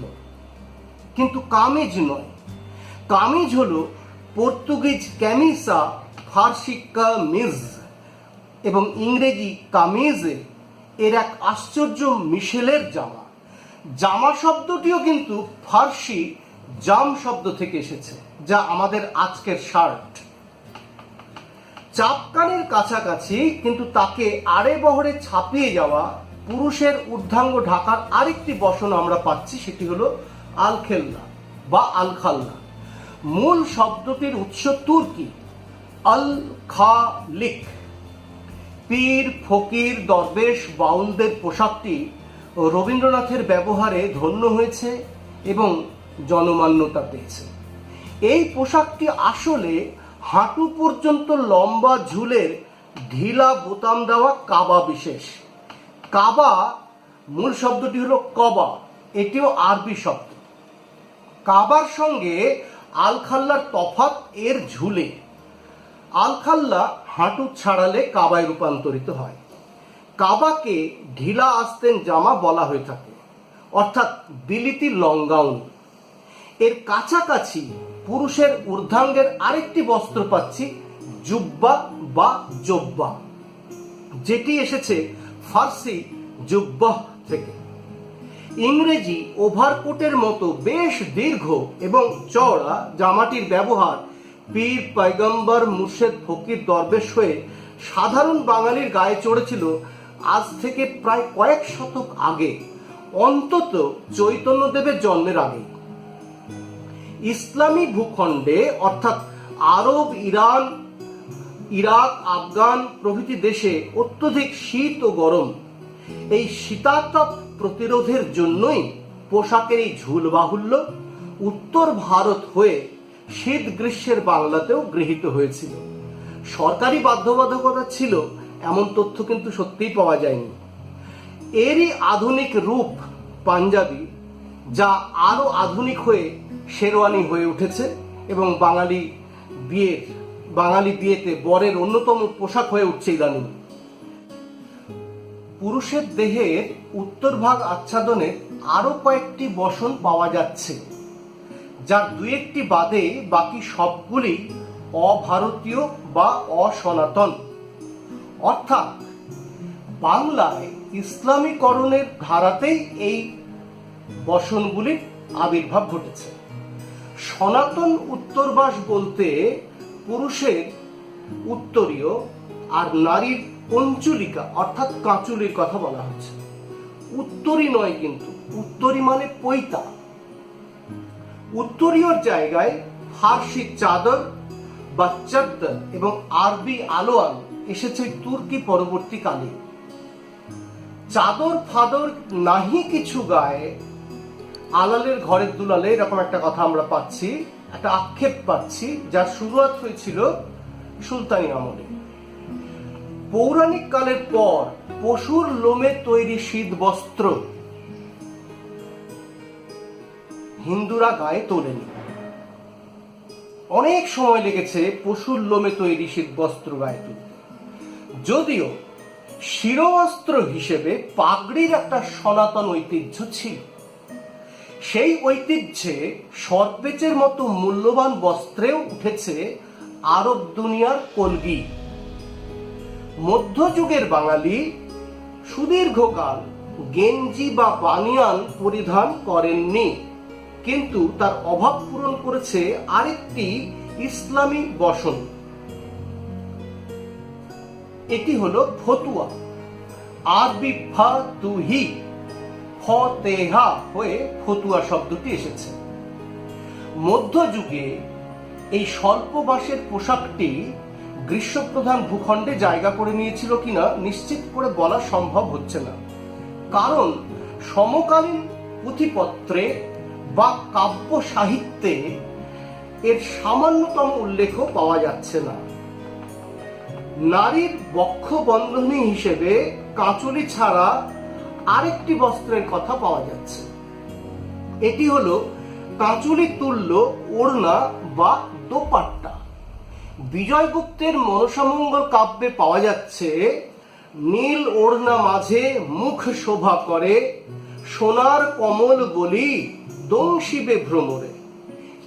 কিন্তু কামিজ নয়। কামিজ হলো পর্তুগিজ ক্যামিসা, ফার্সি কামিজ এবং ইংরেজি কামিজে এর এক আশ্চর্য মিশেলের জামা। জামা শব্দটিও কিন্তু ফার্সি জাম শব্দ থেকে এসেছে, যা আমাদের আজকের শার্ট। চাপকানের কাছাকাছি কিন্তু তাকে আড়ে বহরে ছাপিয়ে যাওয়া পুরুষের ঊর্ধ্বাঙ্গ ঢাকার আরেকটি বসন আমরা পাচ্ছি, সেটি হলো আলখেল্লা বা আলখাল্লা। মূল শব্দটির উৎস তুর্কি, আল খালিক। পীর, ফকির, দরবেশ, বাউলদের পোশাকটি রবীন্দ্রনাথের ব্যবহারে ধন্য হয়েছে এবং জনমান্যতা পেয়েছে। এই পোশাকটি আসলে হাঁটু পর্যন্ত লম্বা ঝুলের ঢিলা বোতাম দেওয়া কাবা বিশেষ। কাবা মূল শব্দটি হলো কবা, এটিও আরবি শব্দ। কাবার সঙ্গে আলখাল্লার তফাৎ এর ঝুলে। আলখাল্লা হাঁটু ছাড়ালে কাবায় রূপান্তরিত হয়। কাবাকে ঢিলা আস্তেন জামা বলা হয়ে থাকে, অর্থাৎ বিলিতি লং গাউন। এর কাছাকাছি পুরুষের ঊর্ধ্বাঙ্গের আরেকটি বস্ত্র পাচ্ছি, জুব্বা বা জব্বা, যেটি এসেছে ফার্সি জুব্বাহ থেকে। ইংরেজি ওভারকোটের মতো বেশ দীর্ঘ এবং চওড়া জামাটির ব্যবহার পীর, পয়গম্বর, মুর্শেদ, ফকির, দরবেশ হয়ে সাধারণ বাঙালির গায়ে চড়েছিল আজ থেকে প্রায় কয়েক শতক আগে, অন্তত চৈতন্যদেবের জন্মের আগে। ইসলামী ভূখণ্ডে অর্থাৎ আরব, ইরান, ইরাক, আফগান প্রভৃতি দেশে অত্যধিক শীত ও গরম। এই শীতাতপ প্রতিরোধের জন্যই পোশাকের এই ঝুল বাহুল্য উত্তর ভারত হয়ে শীত গ্রীষ্মের বাংলাতেও গৃহীত হয়েছিল। সরকারি বাধ্যবাধকতা ছিল এমন তথ্য কিন্তু সত্যিই পাওয়া যায়নি। এরই আধুনিক রূপ পাঞ্জাবি, যা আরো আধুনিক হয়ে শেরওয়ানি হয়ে উঠেছে এবং বাঙালি বিয়েতে বরের অন্যতম পোশাক হয়ে উঠছে ইদানিং। পুরুষের দেহের উত্তরভাগ আচ্ছাদনে আরো কয়েকটি বসন পাওয়া যাচ্ছে, যার দুই একটি বাদে বাকি সবগুলি অভারতীয় বা অসনাতন। অর্থাৎ বাংলায় ইসলামীকরণের ধারাতেই এই বসনগুলির আবির্ভাব ঘটেছে। সনাতন উত্তরবাস বলতে পুরুষের উত্তরীয় আর নারীর পঞ্চুলিকা অর্থাৎ কাঁচুলির কথা বলা হচ্ছে। উত্তরী নয় কিন্তু, উত্তরী মানে পৈতা। উত্তরীয়র জায়গায় ফার্সি চাদর বা চাদ্দর এবং আরবি আলোয়ান এসেছে তুর্কি পরবর্তীকালে। চাদর ফাদর নাহি কিছু গায়ে, আলালের ঘরের দুলালে, এরকম একটা কথা আমরা পাচ্ছি, একটা আক্ষেপ পাচ্ছি, যার শুরুয়াত হয়েছিল সুলতানি আমলে। পৌরাণিক কালের পর পশুর লোমে তৈরি শীত বস্ত্র হিন্দুরা গায়ে তোলেনি। অনেক সময় লেগেছে পশুর লোমে তৈরি শীত বস্ত্র গায়ে তুলতে। যদিও শিরবস্ত্র হিসেবে পাগড়ির একটা সনাতন ঐতিহ্য ছিল। সেই ঐতিহ্যে সরপেচের মতো মূল্যবান বস্ত্রেও উঠেছে আরব দুনিয়ার কলগি। মধ্যযুগের বাঙালি সুদীর্ঘকাল গেঞ্জি বা বানিয়ান পরিধান করেননি, কিন্তু তার অভাব পূরণ করেছে আরেকটি ইসলামী বসন। এটি হলো ফতুয়া। আরবি ফাতুহি, ফতেহা হয়ে ফতুয়া শব্দটি এসেছে। মধ্যযুগে এই স্বল্প বাসের পোশাকটি গ্রীষ্মপ্রধান ভূখণ্ডে জায়গা করে নিয়েছিল কিনা নিশ্চিত করে বলা সম্ভব হচ্ছে না, কারণ সমকালীন পুঁথিপত্রে বা কাব্য সাহিত্যে এর সামান্যতম উল্লেখও পাওয়া যাচ্ছে না। নারীর বক্ষ বন্ধনী হিসেবে কাঁচুলি ছাড়া আরেকটি বস্ত্রের কথা পাওয়া যাচ্ছে। এটি হলো কাঁচুলি তুল্য ওড়না বা দোপাট্টা। বিজয়গুপ্তের মনসামঙ্গল কাব্যে পাওয়া যাচ্ছে, নীল ওড়না মাঝে মুখ শোভা করে, সোনার কমল বলি দংশিবে ভ্রমরে।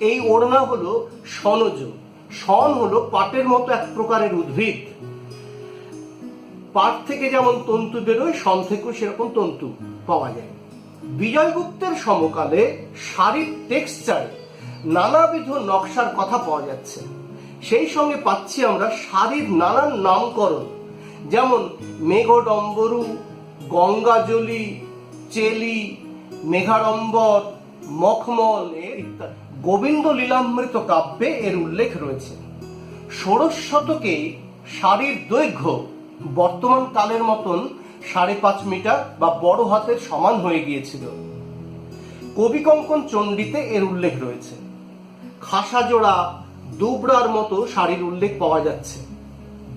এই ওড়না হলো সনজ। সন হলো পাটের মতো এক প্রকারের উদ্ভিদ। পাট থেকে যেমন তন্তু বেরোয়, সন থেকেও সেরকম তন্তু পাওয়া যায়। বিজয়গুপ্তের সমকালে শাড়ির টেক্সচারে নানাবিধ নকশার কথা পাওয়া যাচ্ছে। সেই সঙ্গে পাচ্ছি আমরা শাড়ির নানান নামকরণ, যেমন মেঘডম্বরু, গঙ্গাজলি, চেলি, মেঘাড়ম্বর, মখমল ইত্যাদি। গোবিন্দ লীলামৃত কাব্যে এর উল্লেখ রয়েছে। ষোড়শ শতকে শাড়ির দৈর্ঘ্য বর্তমান কালের মতন 5.5 মিটার বা বড় হাতের সমান হয়ে গিয়েছিল। কবি কঙ্কন চণ্ডীতে এর উল্লেখ রয়েছে। খাসাজোড়া, দুবরার মতো শাড়ির উল্লেখ পাওয়া যাচ্ছে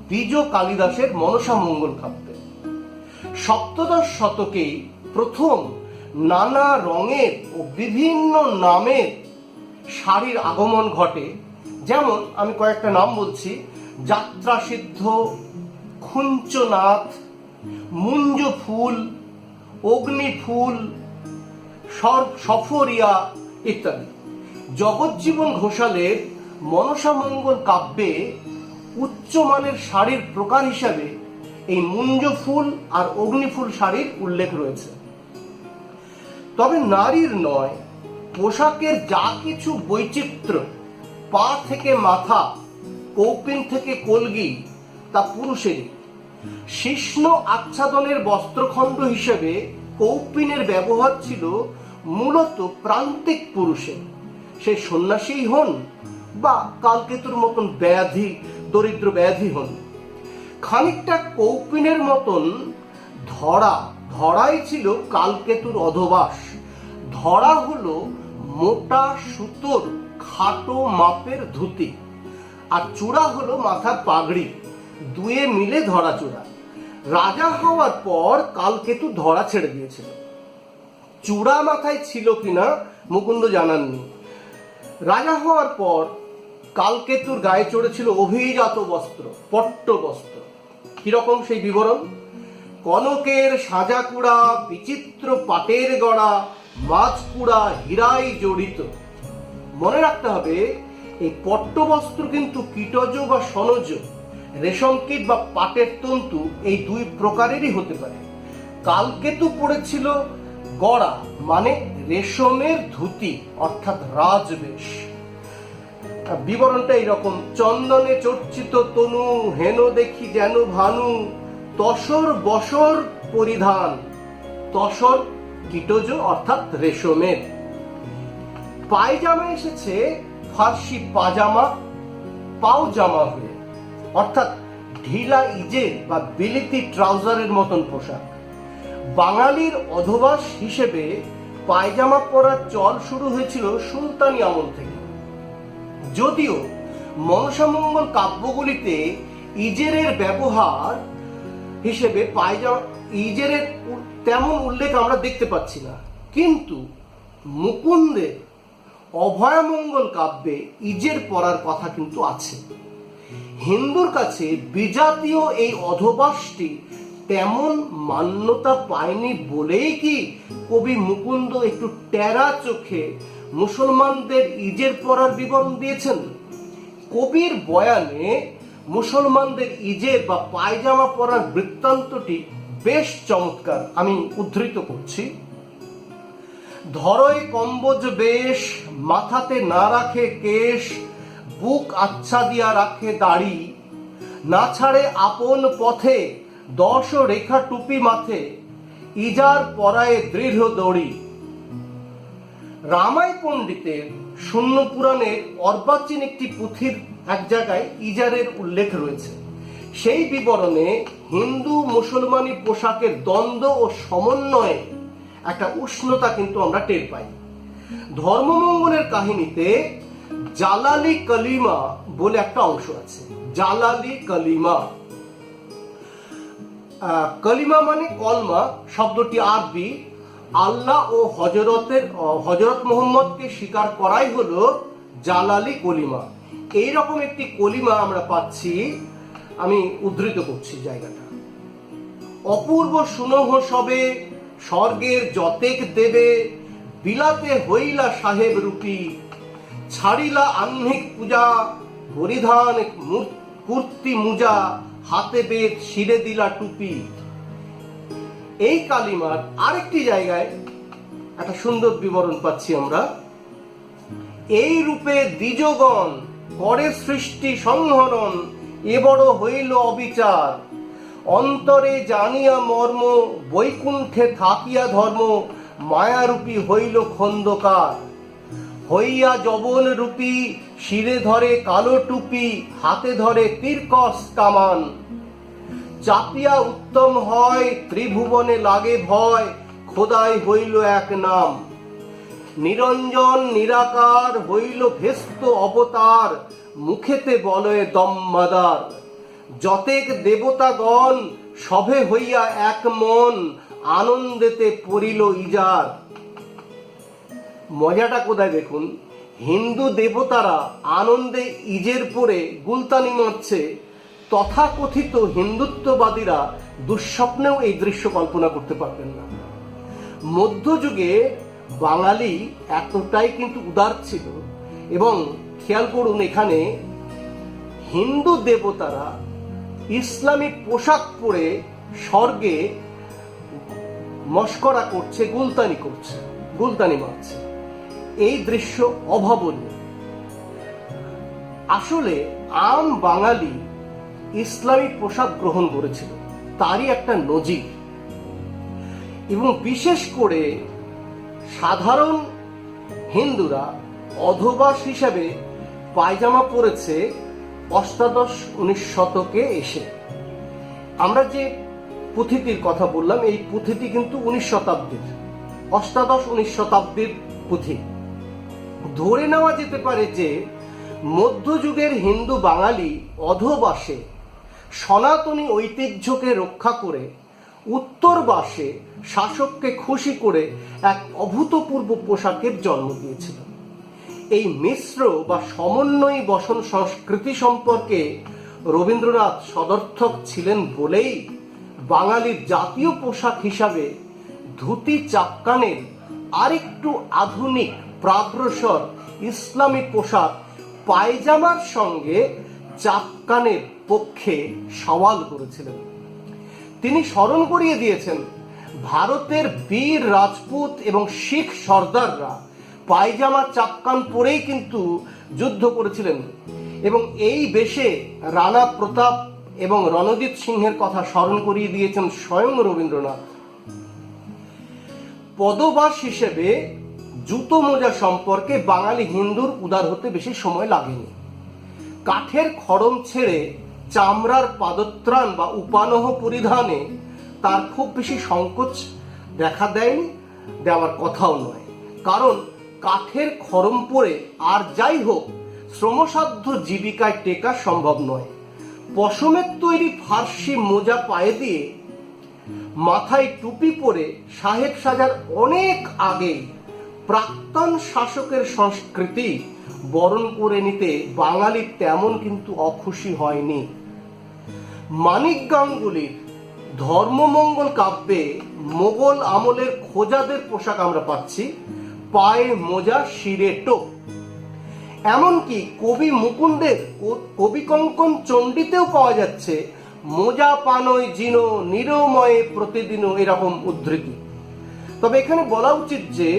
দ্বিজ কালিদাসের মনসা মঙ্গল কাব্যে। সপ্তদশ শতকেই প্রথম নানা রঙের ও বিভিন্ন নামের শাড়ির আগমন ঘটে। যেমন আমি কয়েকটা নাম বলছি: যাত্রা সিদ্ধ, খুঞ্চনাথ, মুঞ্জ ফুল, অগ্নি ফুল, সফরিয়া ইত্যাদি। জগজ্জীবন ঘোষালের মনসা মঙ্গল কাব্যে উচ্চমানের শাড়ির প্রকার হিসাবে এই মুঞ্জ ফুল আর অগ্নিফুল শাড়ির উল্লেখ রয়েছে। তবে নারীর নয়, পোশাকের যা কিছু বৈচিত্র্য, পা থেকে মাথা, কৌপিন থেকে কলগি, তা পুরুষেরই। শিশ্ন আচ্ছাদনের বস্ত্রখণ্ড হিসেবে কৌপিনের ব্যবহার ছিল মূলত প্রান্তিক পুরুষের, সে সন্ন্যাসী হন বা কালকেতুর মতন দরিদ্র ব্যাধি হন। খানিকটা কৌপিনের মতন ধরাই ছিল কালকেতুর অধবাস। ধরা হলো মোটা সুতোর খাটো মাপের ধুতি, আর চূড়া হলো মাথার পাগড়ি, দুয়ে মিলে ধরা চূড়া। রাজা হওয়ার পর কালকেতু ধরা ছেড়ে দিয়েছিল। চূড়া মাথায় ছিল কিনা মুকুন্দ জানাননি। রাজা হওয়ার পর কালকেতুর গায়ে চড়েছিল অভিজাত বস্ত্র, পট্ট বস্ত্র। কিরকম সেই বিবরণ: কনকের সাজাকুড়া, বিচিত্র পাটের গড়া, মাঝকুড়া হীরায় জড়িত। মনে রাখতে হবে, এই পট্ট বস্ত্র কিন্তু কীটজ বা সনজ, রেশম কীট বা পাটের তন্তু, এই দুই প্রকারেরই হতে পারে। কালকেতু পড়েছিল গড়া, মানে রেশমের ধুতি, অর্থাৎ রাজবেশ। বিবরণটা এইরকম: চন্দনে চর্চিত তনু, হেন দেখি যেন ভানু, তসর বসর পরিধান। তসর কীটজ অর্থাৎ রেশমের। পায়জামা এসেছে ফার্সি পাজামা, পাও জামা হয়ে, অর্থাৎ ঢিলা ইজের বা বিলিতি ট্রাউজারের মতন পোশাক। বাঙালির অধবাস হিসেবে পায়জামা পরার চল শুরু হয়েছিল সুলতানি আমল থেকে। যদিও মনসামঙ্গল কাব্যগুলিতে ইজেরের ব্যবহার হিসেবে ইজেরের তেমন উল্লেখ আমরা দেখতে পাচ্ছি না, কিন্তু মুকুন্দের অভয়মঙ্গল কাব্যে ইজের পরার কথা কিন্তু আছে। হিন্দুর কাছে বিজাতীয় এই অধবাসটি তেমন মান্যতা পায়নি বলেই কি কবি মুকুন্দ একটু টেরা চোখে মুসলমানদের ইজের পরার বিবরণ দিয়েছেন? কবির বয়ানে মুসলমানদের ইজের বা পায়জামা পরার বৃত্তান্তটি বেশ চমৎকার। আমি উদ্ধৃত করছি: ধরয় কম্বজ বেশ, মাথাতে না রাখে কেশ, বুক আচ্ছা দিয়া রাখে দাড়ি, না ছাড়ে আপন পথে, 10 রেখা টুপি মাথে, ইজার পরায়ে দৃঢ় দড়ি। রামাই পণ্ডিতের শূন্য পুরাণের অর্বাচীন একটি পুঁথির এক জায়গায় ইজারের উল্লেখ রয়েছে। সেই বিবরণে হিন্দু মুসলমানি পোশাকের দ্বন্দ্ব ও সমন্বয়ে একটা উষ্ণতা কিন্তু আমরা টের পাই। ধর্মমঙ্গলের কাহিনীতে জালালি কালিমা বলে একটা অংশ আছে। জালালি কালিমা, কালিমা মানে কলমা, শব্দটি আরবি। আল্লাহ ও হজরত মোহাম্মদকে স্বীকার করাই হলো জালালি কলিমা। এইরকম একটি কলিমা আমরা পাচ্ছি, আমি উদ্ধৃত করছি জায়গাটা: অপূর্ব সুনহ সবে, স্বর্গের যতেক দেবে, বিলাতে হইলা সাহেব রূপী, ছাড়িলা আহ্নিক পূজা, পরিধান কুর্তি মুজা, হাতে বেদ শিরে দিলা টুপি। এই কালিমার আরেকটি জায়গায় একটা সুন্দর বিবরণ পাচ্ছি আমরা: এই রূপে দ্বিজগণ করে সৃষ্টি সংহরণ, এ বড় হইল অবিচার, অন্তরে জানিয়া মর্ম, বৈকুণ্ঠে থাকিয়া ধর্ম, মায়ারূপী হইল খন্দকার, হইয়া যবন রূপী, শিরে ধরে কালো টুপি, হাতে ধরে তীরকস কামান, চাপিয়া উত্তম হয়, ত্রিভুবনে লাগে ভয়, খোদাই হইল এক নাম, নিরঞ্জন নিরাকার হইল ভেস্ত অবতার, মুখেতে বলয়ে দম্মাদার। যতেক দেবতাগণ সভে হইয়া এক মন, আনন্দেতে পড়িল ইজার। মজাটা কোথায় দেখুন, হিন্দু দেবতারা আনন্দে ইজের পরে গুলতানি মারছে, তথাকথিত হিন্দুত্ববাদীরা দুঃস্বপ্নেও এই দৃশ্য কল্পনা করতে পারবেন না। মধ্যযুগে বাঙালি এতটাই কিন্তু উদার ছিল, এবং খেয়াল করুন এখানে হিন্দু দেবতারা ইসলামী পোশাক পরে স্বর্গে মস্করা করছে, গুলতানি মারছে। এই দৃশ্য অভাবনীয়। আসলে আম বাঙালি ইসলামী পোশাক গ্রহণ করেছিল, তারই একটা নজির। এবং বিশেষ করে সাধারণ হিন্দুরা অধবাস হিসাবে পায়জামা পরেছে অষ্টাদশ-19 শতকে এসে। আমরা যে পুঁথিটির কথা বললাম, এই পুঁথিটি কিন্তু 19 শতাব্দীর, অষ্টাদশ-19 শতাব্দীর পুঁথি। ধরে নেওয়া যেতে পারে যে মধ্যযুগের হিন্দু বাঙালি অধবাসে সনাতনী ঐতিহ্যকে রক্ষা করে উত্তরবাসে শাসককে খুশি করে এক অভূতপূর্ব পোশাকের জন্ম দিয়েছিল। এই মিশ্র বা সমন্বয়ী বসন সংস্কৃতি সম্পর্কে রবীন্দ্রনাথ সদর্থক ছিলেন বলেই বাঙালির জাতীয় পোশাক হিসাবে ধুতি চাপকানের আরেকটু আধুনিক প্রাগ্রসর ইসলামী পোশাক পায়জামার সঙ্গে চাপকানের পক্ষে সওয়াল করেছিলেন। তিনি স্মরণ করিয়ে দিয়েছেন ভারতের বীর রাজপুত এবং শিখ সর্দাররা পায়জামা চাপকান পরেই কিন্তু যুদ্ধ করেছিলেন, এবং এই বেশে রানা প্রতাপ এবং রণজিৎ সিংহের কথা স্মরণ করিয়ে দিয়েছেন স্বয়ং রবীন্দ্রনাথ। পদবাস হিসেবে জুতো মোজা সম্পর্কে বাঙালি হিন্দুর উদার হতে বেশি সময় লাগেনি। কাঠের খড়ম ছেড়ে চামড়ার পাদত্রাণ বা উপানহ পরিধানে তার খুব বেশি সংকোচ দেখা দেয়নি, দেওয়ার কথাও নয়। কারণ কাঠের খড়ম পরে আর যাই হোক শ্রমসাধ্য জীবিকায় টেকা সম্ভব নয়। পশমের তৈরি ফার্সি মোজা পায়ে দিয়ে মাথায় টুপি পরে সাহেব সাজার অনেক আগে প্রাক্তন শাসকের সংস্কৃতি বরণ করে নিতে বাঙালি তেমন কিন্তু অখুশি হয়নি। মানিক গাঙ্গুলির ধর্মমঙ্গল কাব্যে মোগল আমলের খোজাদের পোশাক আমরা পাচ্ছি, পায়ে মোজা, শিরে টোপ। এমনকি কবি মুকুন্দের কবিকঙ্কন চণ্ডীতেও পাওয়া যাচ্ছে মোজা পানয় জিনো নিরময়ে প্রতিদিন, এরকম উদ্ধৃতি। তবে এখানে বলা উচিত যে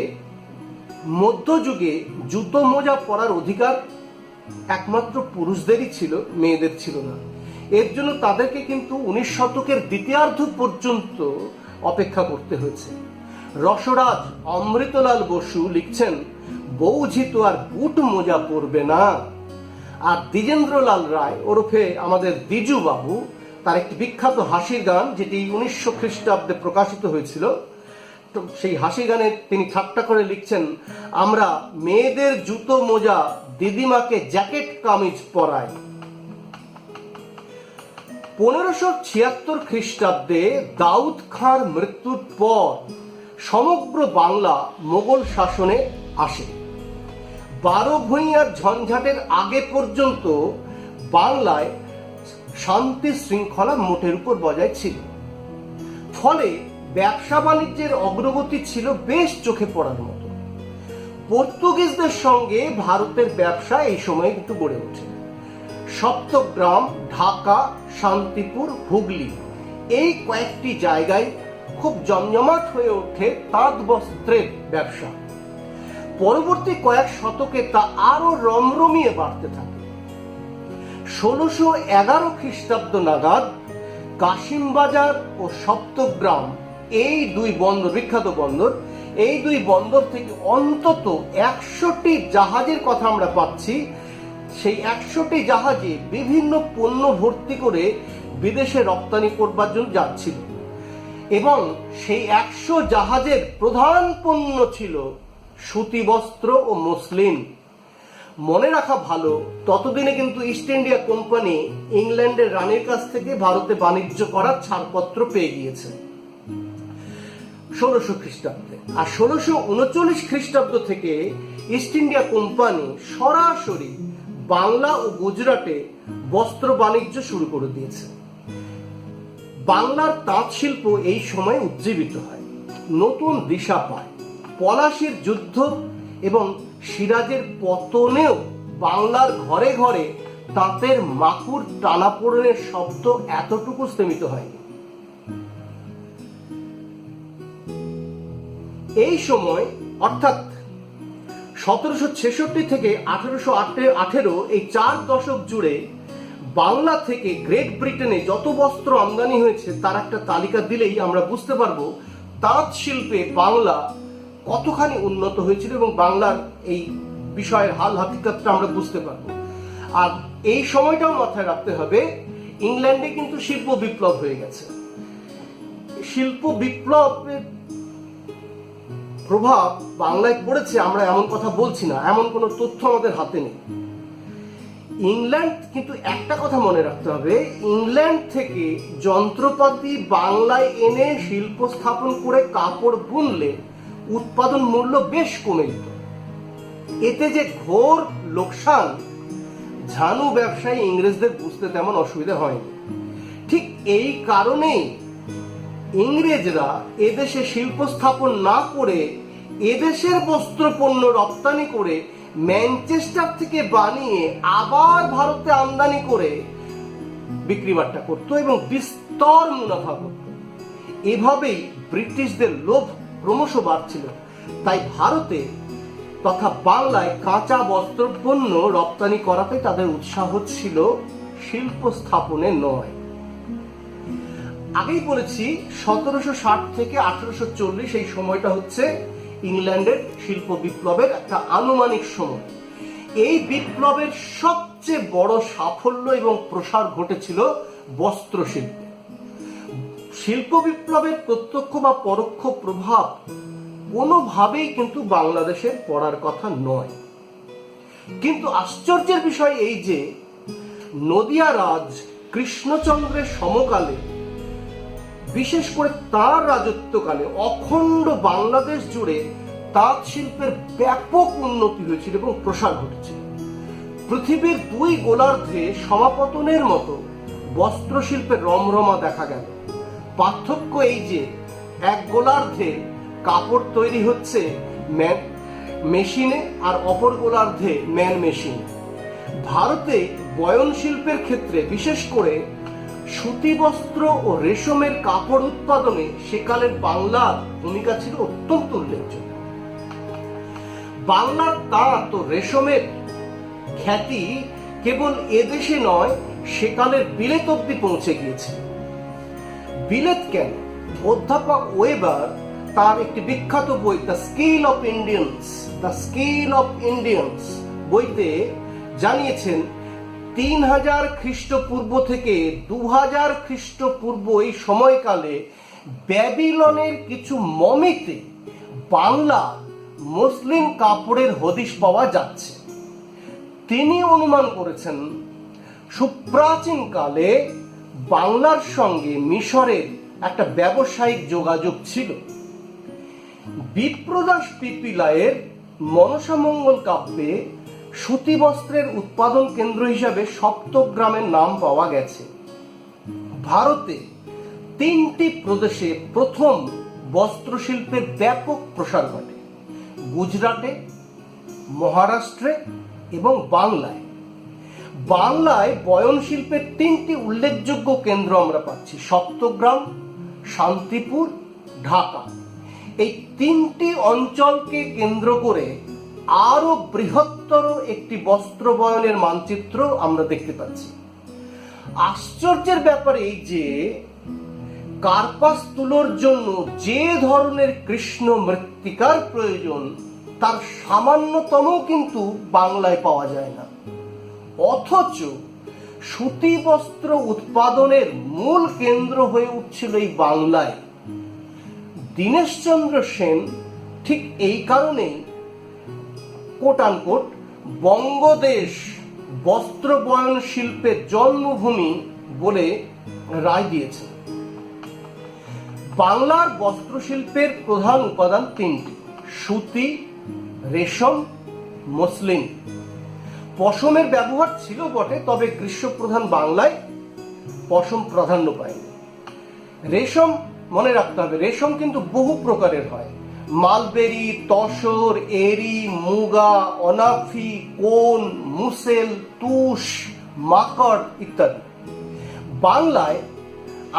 মধ্যযুগে জুতো মোজা পরার অধিকার একমাত্র পুরুষদেরই ছিল, মেয়েদের ছিল না। এর জন্য তাদেরকে কিন্তু 19 শতকের দ্বিতীয়ার্ধ পর্যন্ত অপেক্ষা করতে হয়েছে। রসরাজ অমৃতলাল বসু লিখছেন, বৌঝি তো আর বুট মোজা পরবে না। আর দ্বিজেন্দ্রলাল রায় ওরফে আমাদের দ্বিজু বাবু, তার একটি বিখ্যাত হাসির গান যেটি 1900 খ্রিস্টাব্দে প্রকাশিত হয়েছিল, তো সেই হাসি গানে তিনি ঠাট্টা করে লিখছেন, আমরা মেয়েদের জুতো মোজা দিদিমাকে জ্যাকেট কামিজ পরাই। 1576 খ্রিস্টাব্দে দাউদ খাঁর মৃত্যুর পর সমগ্র বাংলা মোগল শাসনে আসে। 12 ভূঁইয়ার ঝঞ্ঝাটের আগে পর্যন্ত বাংলায় শান্তি শৃঙ্খলা মোটের উপর বজায় ছিল। ফলে ব্যবসা বাণিজ্যের অগ্রগতি ছিল বেশ চোখে পড়ার মতো। পর্তুগিজদের সঙ্গে ভারতের ব্যবসা এই সময় কিন্তু গড়ে ওঠে। সপ্তগ্রাম, ঢাকা, শান্তিপুর, হুগলি, এই কয়েকটি জায়গায় খুব জমজমাট হয়ে ওঠে তাঁত বস্ত্রের ব্যবসা। পরবর্তী কয়েক শতকে তা আরো রমরমিয়ে বাড়তে থাকে। 1611 খ্রিস্টাব্দ নাগাদ কাশিমবাজার ও সপ্তগ্রাম, এই দুই বন্দর, বিখ্যাত বন্দর, এই দুই বন্দর থেকে অন্তত 100টি জাহাজের কথা আমরা পাচ্ছি। সেই 100টি জাহাজে বিভিন্ন পণ্য ভর্তি করে বিদেশে রপ্তানি করবার জন্য যাচ্ছিল, এবং সেই 100 জাহাজের প্রধান পণ্য ছিল সুতি বস্ত্র ও মসলিন। মনে রাখা ভালো, ততদিনে কিন্তু ইস্ট ইন্ডিয়া কোম্পানি ইংল্যান্ডের রানীর কাছ থেকে ভারতে বাণিজ্য করার ছাড়পত্র পেয়ে গিয়েছে 1600 খ্রিস্টাব্দে। আর 1639 খ্রিস্টাব্দ থেকে ইস্ট ইন্ডিয়া কোম্পানি সরাসরি বাংলা ও গুজরাটে বস্ত্র বাণিজ্য শুরু করে দিয়েছে। বাংলার তাঁত শিল্প এই সময় উজ্জীবিত হয়, নতুন দিশা পায়। পলাশীর যুদ্ধ এবং সিরাজের পতনেও বাংলার ঘরে ঘরে তাঁতের মাকুর টানাপোড়েনের শব্দ এতটুকু স্থিমিত হয়নি। এই সময় অর্থাৎ 1766 থেকে 1818 এই 4 দশক জুড়ে বাংলা থেকে গ্রেট ব্রিটেনে যত বস্ত্র আমদানি হয়েছে তার একটা তালিকা দিলেই আমরা বুঝতে পারবো তাঁত শিল্পে বাংলা কতখানি উন্নত হয়েছিল এবং বাংলার এই বিষয়ের হাল হাকিকতটা আমরা বুঝতে পারবো। আর এই সময়টাও মাথায় রাখতে হবে, ইংল্যান্ডে কিন্তু শিল্প বিপ্লব হয়ে গেছে। শিল্প বিপ্লবের প্রভাব বাংলায় পড়েছে আমরা এমন কথা বলছি না, এমন কোনো তথ্য আমাদের হাতে নেই। ইংল্যান্ড কিন্তু একটা কথা মনে রাখতে হবে, ইংল্যান্ড থেকে যন্ত্রপাতি বাংলায় এনে শিল্প স্থাপন করে কাপড় বুনলে উৎপাদন মূল্য বেশ কমে যেত। এতে যে ঘোর লোকসান ঝানু ব্যবসায়ী ইংরেজদের বুঝতে তেমন অসুবিধা হয়নি। ঠিক এই কারণেই ইংরেজরা এদেশে শিল্প স্থাপন না করে এদেশের বস্ত্র পণ্য রপ্তানি করে ম্যানচেস্টার থেকে বানিয়ে আবার ভারতে আমদানি করে বিক্রি বাট্টা করতো এবং বিস্তর মুনাফা করত। এভাবেই ব্রিটিশদের লোভ ক্রমশ বাড়ছিল। তাই ভারতে তথা বাংলায় কাঁচা বস্ত্র পণ্য রপ্তানি করাতে তাদের উৎসাহ ছিল, শিল্প স্থাপনে নয়। আগেই বলেছি 1760 থেকে 1840 এই সময়টা হচ্ছে ইংল্যান্ডের শিল্প বিপ্লবের একটা আনুমানিক সময়। এই বিপ্লবের সবচেয়ে বড় সাফল্য এবং প্রসার ঘটেছিল বস্ত্র শিল্পে। শিল্প বিপ্লবের প্রত্যক্ষ বা পরোক্ষ প্রভাব কোনোভাবেই কিন্তু বাংলাদেশের পড়ার কথা নয়। কিন্তু আশ্চর্যের বিষয় এই যে নদিয়া রাজ কৃষ্ণচন্দ্রের সমকালে, বিশেষ করে তার রাজত্বকালে অখণ্ড বাংলাদেশ জুড়ে তাঁত শিল্পের ব্যাপক উন্নতি হয়েছিল এবং প্রসার ঘটেছিল। পৃথিবীর 2 গোলার্ধে সমাপতনের মতো বস্ত্র শিল্পের রমরমা দেখা গেল। পার্থক্য এই যে এক গোলার্ধে কাপড় তৈরি হচ্ছে মেশিনে আর অপর গোলার্ধে ম্যান মেশিনে। ভারতে বয়ন শিল্পের ক্ষেত্রে বিশেষ করে সুতি বস্ত্র ও রেশমের কাপড় উৎপাদনে সেকালের বাংলার ভূমিকা ছিল অত্যন্ত উল্লেখযোগ্য। বাংলার তাঁত ও রেশমের খ্যাতি কেবল এদেশে নয়, সেকালের বিলেত অব্দি পৌঁছে গিয়েছে। বিলেত কেন? অধ্যাপক ওয়েবার তার একটি বিখ্যাত বই দ্য স্কেল অফ ইন্ডিয়ান্স বইতে জানিয়েছেন 3000 খ্রিস্টপূর্ব থেকে 2000 খ্রিস্টপূর্ব এই সময়কালে ব্যাবিলনের কিছু মমিতে বাংলা মুসলিম কাপড়ের হদিশ পাওয়া যাচ্ছে। তিনি অনুমান করেছেন সুপ্রাচীন কালে বাংলার সঙ্গে মিশরের একটা ব্যবসায়িক যোগাযোগ ছিল। বিপ্রদাস পিপিলায়ের মনসামঙ্গল কাব্যে সুতি বস্ত্রের উৎপাদন কেন্দ্র হিসাবে সপ্তগ্রামের নাম পাওয়া গেছে। ভারতে 3টি প্রদেশে প্রথম বস্ত্র শিল্পের ব্যাপক প্রসার ঘটে, গুজরাটে, মহারাষ্ট্রে এবং বাংলায়। বাংলায় বয়ন শিল্পের 3টি উল্লেখযোগ্য কেন্দ্র আমরা পাচ্ছি, সপ্তগ্রাম, শান্তিপুর, ঢাকা। এই 3টি অঞ্চলকে কেন্দ্র করে আরো বৃহত্তর একটি বস্ত্র বয়নের মানচিত্র আমরা দেখতে পাচ্ছি। আশ্চর্যের ব্যাপার এই যে কার্পাস তুলোর জন্য যে ধরনের কৃষ্ণ মৃত্তিকার প্রয়োজন তার সামান্যতম কিন্তু বাংলায় পাওয়া যায় না। অথচ সুতি বস্ত্র উৎপাদনের মূল কেন্দ্র হয়ে উঠছিল এই বাংলায়। দীনেশচন্দ্র সেন ঠিক এই কারণেই কোট আনকোট বঙ্গদেশ বস্ত্র বয়ন শিল্পের জন্মভূমি বলে রায় দিয়েছে। বাংলার বস্ত্র শিল্পের প্রধান উপাদান তিনটি: সুতি, রেশম, মসলিন। পশমের ব্যবহার ছিল বটে, তবে গ্রীষ্মপ্রধান বাংলায় পশম প্রাধান্য পায়নি। রেশম মনে রাখতে হবে, রেশম কিন্তু বহু প্রকারের হয়: মালবেরি, তসর, এরি, মুগা, অনাফি, কোন, মুসেল, তুষ, মাকড় ইত্যাদি। বাংলায়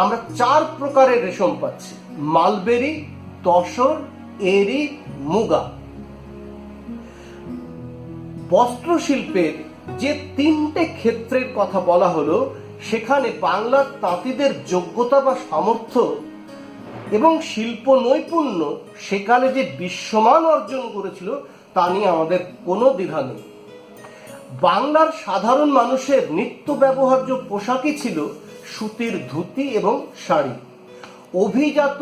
আমরা 4 প্রকারের রেশম পাচ্ছি: মালবেরি, তসর, এরি, মুগা। বস্ত্র শিল্পের যে 3টে ক্ষেত্রের কথা বলা হলো, সেখানে বাংলার তাঁতিদের যোগ্যতা বা সামর্থ্য এবং শিল্প নৈপুণ্য সেকালে যে বিশ্বমান অর্জন করেছিল তা নিয়ে আমাদের কোনো দ্বিধা নেই। বাংলার সাধারণ মানুষের নিত্য ব্যবহার্য পোশাকই ছিল সুতির ধুতি এবং শাড়ি। অভিজাত,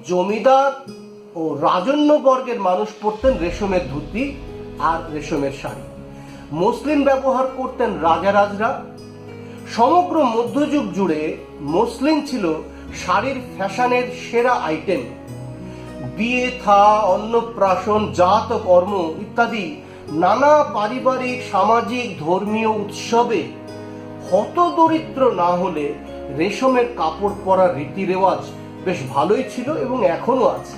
জমিদার ও রাজন্য বর্গের মানুষ পরতেন রেশমের ধুতি আর রেশমের শাড়ি। মসলিন ব্যবহার করতেন রাজারাজরা। সমগ্র মধ্যযুগ জুড়ে মসলিন ছিল শাড়ির ফ্যাশনের সেরা আইটেম। বিয়ে থা, অন্নপ্রাশন, জাত কর্ম ইত্যাদি নানা পারিবারিক, সামাজিক, ধর্মীয় উৎসবে হতদরিদ্র না হলে রেশমের কাপড় পরার রীতি রেওয়াজ বেশ ভালোই ছিল এবং এখনো আছে।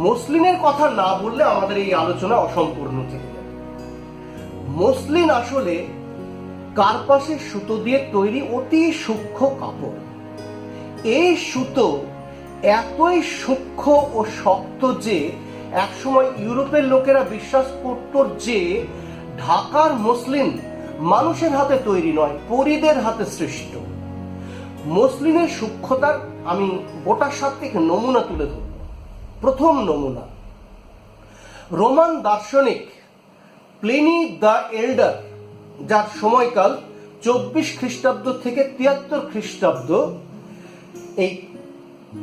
মসলিনের কথা না বললে আমাদের এই আলোচনা অসম্পূর্ণ থেকে যাবে। মসলিন আসলে কার্পাসের সুতো দিয়ে তৈরি অতি সূক্ষ্ম কাপড়। এই সুতো এতই সূক্ষ্ম ও শক্ত যে একসময় ইউরোপের লোকেরা বিশ্বাস করত যে ঢাকার মসলিন মানুষের হাতে তৈরি নয়, পরীদের হাতে সৃষ্ট। মসলিনের সূক্ষ্মতার আমি গোটার সাথে নমুনা তুলে ধরব। প্রথম নমুনা, রোমান দার্শনিক প্লিনি দ্য এল্ডার, যার সময়কাল 24 খ্রিস্টাব্দ থেকে 73 খ্রিস্টাব্দ, এই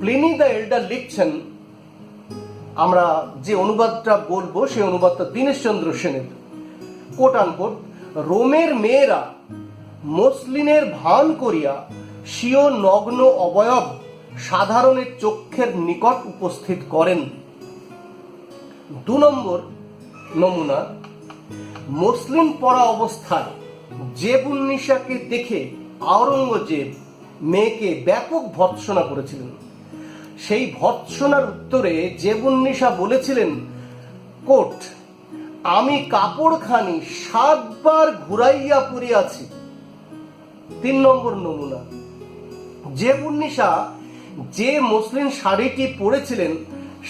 প্লিনি দ্য এল্ডার লিখছেন, আমরা যে অনুবাদটা বলবো সেই অনুবাদটা দীনেশচন্দ্র সেনের। কোট আনকোট, রোমের মেয়েরা মসলিনের ভান করিয়া স্বীয় নগ্ন অবয়ব সাধারণের চক্ষের নিকট উপস্থিত করেন। 2 নম্বর নমুনা, মসলিন পরা অবস্থায় জেবুন্নিসাকে দেখে আওরঙ্গজেব মেয়েকে ব্যাপক ভর্ৎসনা করেছিলেন। সেই ভর্ৎসনার উত্তরে জেবুন্নিসা বলেছিলেন, কোট, আমি কাপড়খানি 7 বার ঘুরাইয়া পরিয়াছি। 3 নম্বর নমুনা, জেবুন্নিসা যে মসলিন শাড়িটি পরেছিলেন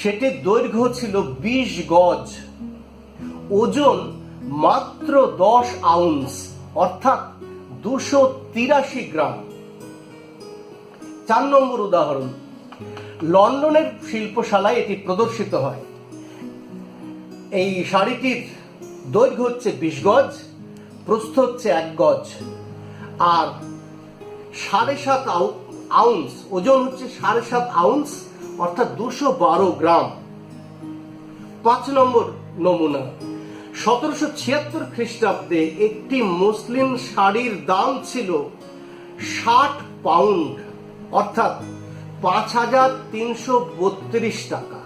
সেটির দৈর্ঘ্য ছিল 20 গজ, ওজন মাত্র 10 আউন্স অর্থাৎ 283 গ্রাম। 4 নম্বর উদাহরণ, লন্ডনের শিল্পশালায় এটি প্রদর্শিত হয়। এই শাড়িটির দৈর্ঘ্য হচ্ছে 20 গজ, প্রস্থ হচ্ছে 1 গজ, আর 7.5 আউন্স, ওজন হচ্ছে 7.5 আউন্স অর্থাৎ 212 গ্রাম। 5 নম্বর নমুনা, 1776 খ্রিস্টাব্দে একটি মুসলিম শাড়ির দাম ছিল 60 পাউন্ড অর্থাৎ 5332 টাকা।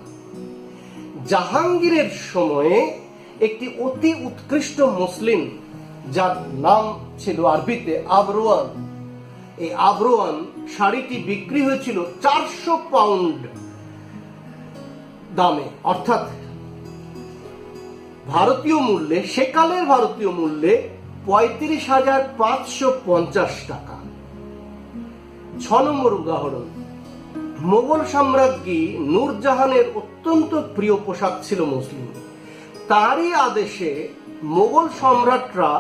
জাহাঙ্গীরের সময়ে একটি অতি উৎকৃষ্ট মসলিন, যার নাম ছিল আরবিতে আবরোয়ান, এই আবরোয়ান শাড়িটি বিক্রি হয়েছিল 400 পাউন্ড দামে অর্থাৎ ভারতীয় মূল্যে, সেকালের ভারতীয় মূল্যে 35,550 টাকা। 6 নম্বর উদাহরণ, মোগল সম্রাজ্ঞী নূরজাহানের অত্যন্ত প্রিয় পোশাক ছিল মসলিন। তারই আদেশে মোগল সম্রাটরা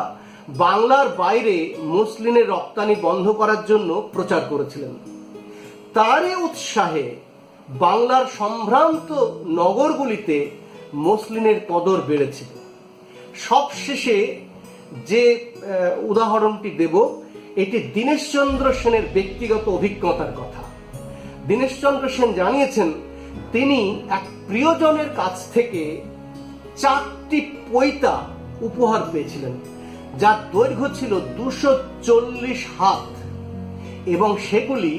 বাংলার বাইরে মসলিনের রপ্তানি বন্ধ করার জন্য প্রচার করেছিলেন। তারই উৎসাহে বাংলার সম্ভ্রান্ত নগরগুলিতে মসলিনের কদর বেড়েছিল। সবশেষে যে উদাহরণটি দেব, এটি দীনেশচন্দ্র সেনের ব্যক্তিগত অভিজ্ঞতার কথা। দীনেশচন্দ্র সেন জানিয়েছেন, তিনি এক প্রিয়জনের কাছ থেকে 4টি পৈতা উপহার পেয়েছিলেন, যার দৈর্ঘ্য ছিল 240 হাত, এবং সেগুলি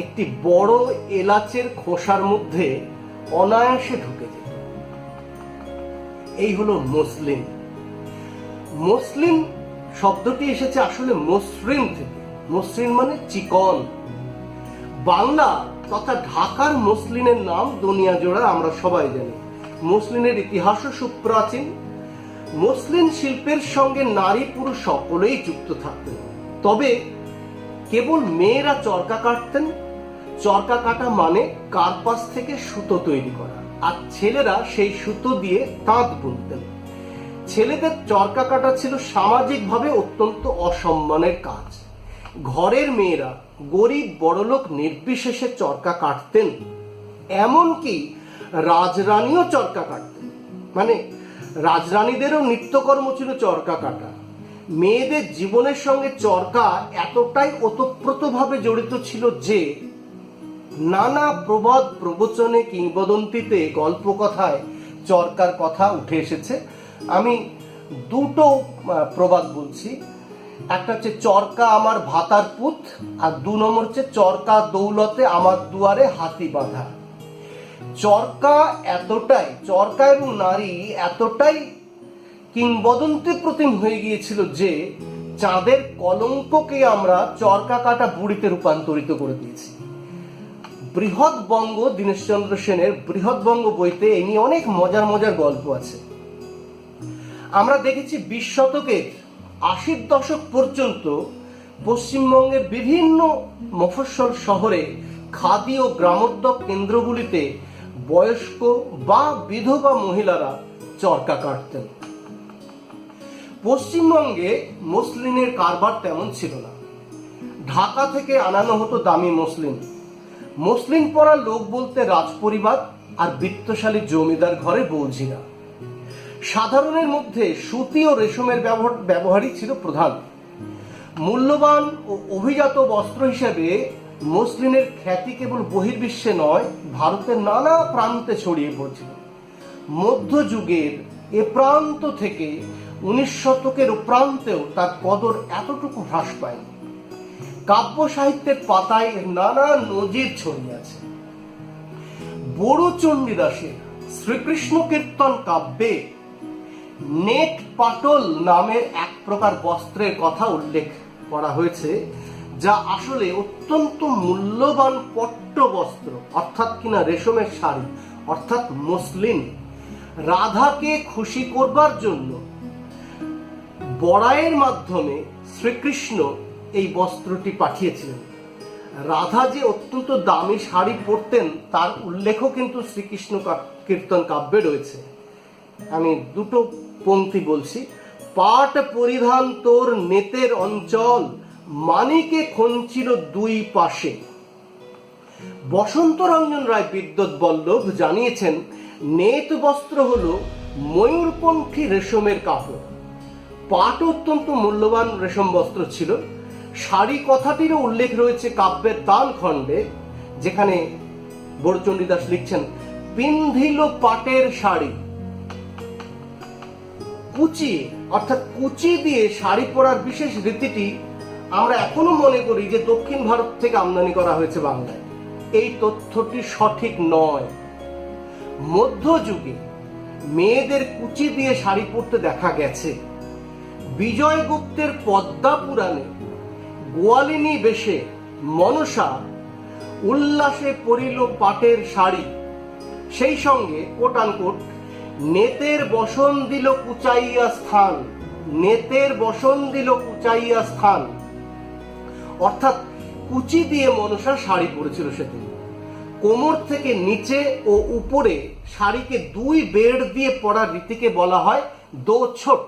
একটি বড় এলাচের খোসার মধ্যে অনায়াসে ঢুকে যেত। এই হলো মসলিন। মসলিন শব্দটি এসেছে আসলে মসৃণ থেকে। মসৃণ মানে চিকন। বাংলা তথা ঢাকার মসলিনের নাম দুনিয়া জোড়া আমরা সবাই জানি। মসলিনের ইতিহাসও সুপ্রাচীন। মসলিন শিল্পের সঙ্গে নারী পুরুষ সকলেই যুক্ত থাকতেন, তবে কেবল মেয়েরা চরকা কাটতেন। চরকা কাটা মানে কার্পাস থেকে সুতো তৈরি করা, আর ছেলেরা সেই সুতো দিয়ে তাঁত বুনতেন। ছেলেদের চরকা কাটা ছিল সামাজিকভাবে অত্যন্ত অসম্মানের কাজ। ঘরের মেয়েরা গরিব বড়লোক নির্বিশেষে চরকা কাটতেন, এমনকি রাজরানীও চরকা কাটতেন। মানে রাজরানীদেরও নিত্যকর্ম ছিল চরকা কাটা। মেয়েদের জীবনের সঙ্গে চরকা এতটাই ওতপ্রোতভাবে জড়িত ছিল যে নানা প্রবাদ প্রবচনে, কিংবদন্তিতে, গল্প কথায় চরকার কথা উঠে এসেছে। আমি দুটো প্রবাদ বলছি। একটা হচ্ছে চরকা আমার ভাতার পুত, আর 2 নম্বর হচ্ছে চরকা দৌলতে আমার দুয়ারে হাতি বাঁধা। চরকা এবং নারী এতটাই কিংবদন্তি প্রতিম হয়ে গিয়েছিল যে চাঁদের কলঙ্ককে আমরা চরকা কাটা বুড়িতে রূপান্তরিত করে দিয়েছি। বৃহৎবঙ্গ, দীনেশচন্দ্র সেনের বৃহৎবঙ্গ বইতে এই নিয়ে অনেক মজার মজার গল্প আছে। আমরা দেখেছি 20 শতকের 80-র দশক পর্যন্ত পশ্চিমবঙ্গের বিভিন্ন মফস্বল শহরে খাদি ও গ্রামোদ্যোগ কেন্দ্রগুলিতে বয়স্ক বা বিধবা মহিলারা চরকা কাটতেন। পশ্চিমবঙ্গে মসলিনের কারবার তেমন ছিল না। ঢাকা থেকে আনানো হতো দামি মসলিন। মসলিন পরা লোক বলতে রাজপরিবার আর বিত্তশালী জমিদার ঘরে বৌঝিরা। সাধারণের মধ্যে সুতি ও রেশমের ব্যবহারই ছিল প্রধান। মূল্যবান ও অভিজাত বস্ত্র হিসেবে মসলিনের খ্যাতি কেবল বহির্বিশ্বে নয়, ভারতের নানা প্রান্তে ছড়িয়ে পড়ছিল। মধ্যযুগের এ প্রান্ত থেকে 19 শতকের ও প্রান্তেও তার কদর এতটুকু হ্রাস পায়নি। কাব্য সাহিত্যের পাতায় নানা নজির ছড়িয়ে আছে। বড় চণ্ডীদাসের শ্রীকৃষ্ণ কীর্তন কাব্যে নেট পাটল নামের এক প্রকার বস্ত্রের কথা উল্লেখ করা হয়েছে, যা আসলে অত্যন্ত মূল্যবান পট্ট বস্ত্র, অর্থাৎ কিনা রেশমের শাড়ি, অর্থাৎ মসলিন। রাধাকে খুশি করবার জন্য বড়াইয়ের মাধ্যমে শ্রীকৃষ্ণ এই বস্ত্রটি পাঠিয়েছিলেন। রাধা যে অত্যন্ত দামি শাড়ি পরতেন তার উল্লেখও কিন্তু শ্রীকৃষ্ণ কীর্তন কাব্যে রয়েছে। আমি দুটো পংক্তি বলছি। পাট পরিধান তোর নেতের অঞ্চল, মানিকে খঞ্চিল 2 পাশে। বসন্ত রঞ্জন রায় বিদ্যুৎ বল্লভ জানিয়েছেন, নেত বস্ত্র হলো ময়ূরপঙ্খী রেশমের কাপড়। পাট অত্যন্ত মূল্যবান রেশম বস্ত্র ছিল। শাড়ি কথাটিরও উল্লেখ রয়েছে কাব্যের তাল খণ্ডে, যেখানে বড়চণ্ডীদাস লিখছেন, পিন্ধিল পাটের শাড়ি। কুচি অর্থাৎ কুচি দিয়ে শাড়ি পরার বিশেষ রীতিটি আমরা এখনো মনে করি যে দক্ষিণ ভারত থেকে আমদানি করা হয়েছে বাংলায়। এই তথ্যটি সঠিক নয়। মধ্যযুগে মেয়েদের কুচি দিয়ে শাড়ি পরতে দেখা গেছে। বিজয়গুপ্তের পদ্মা পুরাণে গোয়ালিনী বেশে মনসা উল্লাসে পরিল পাটের শাড়ি, সেই সঙ্গে কোট আনকোট, নেতের বসন দিল কুচাইয়া স্থান, নেতের বসন দিল কুচাইয়া স্থান। অর্থাৎ কুচি দিয়ে মনসা শাড়ি পরেছিল সেদিন। কোমর থেকে নিচে ও উপরে শাড়িকে 2 বেড় দিয়ে পরার রীতিকে বলা হয় দোছোট।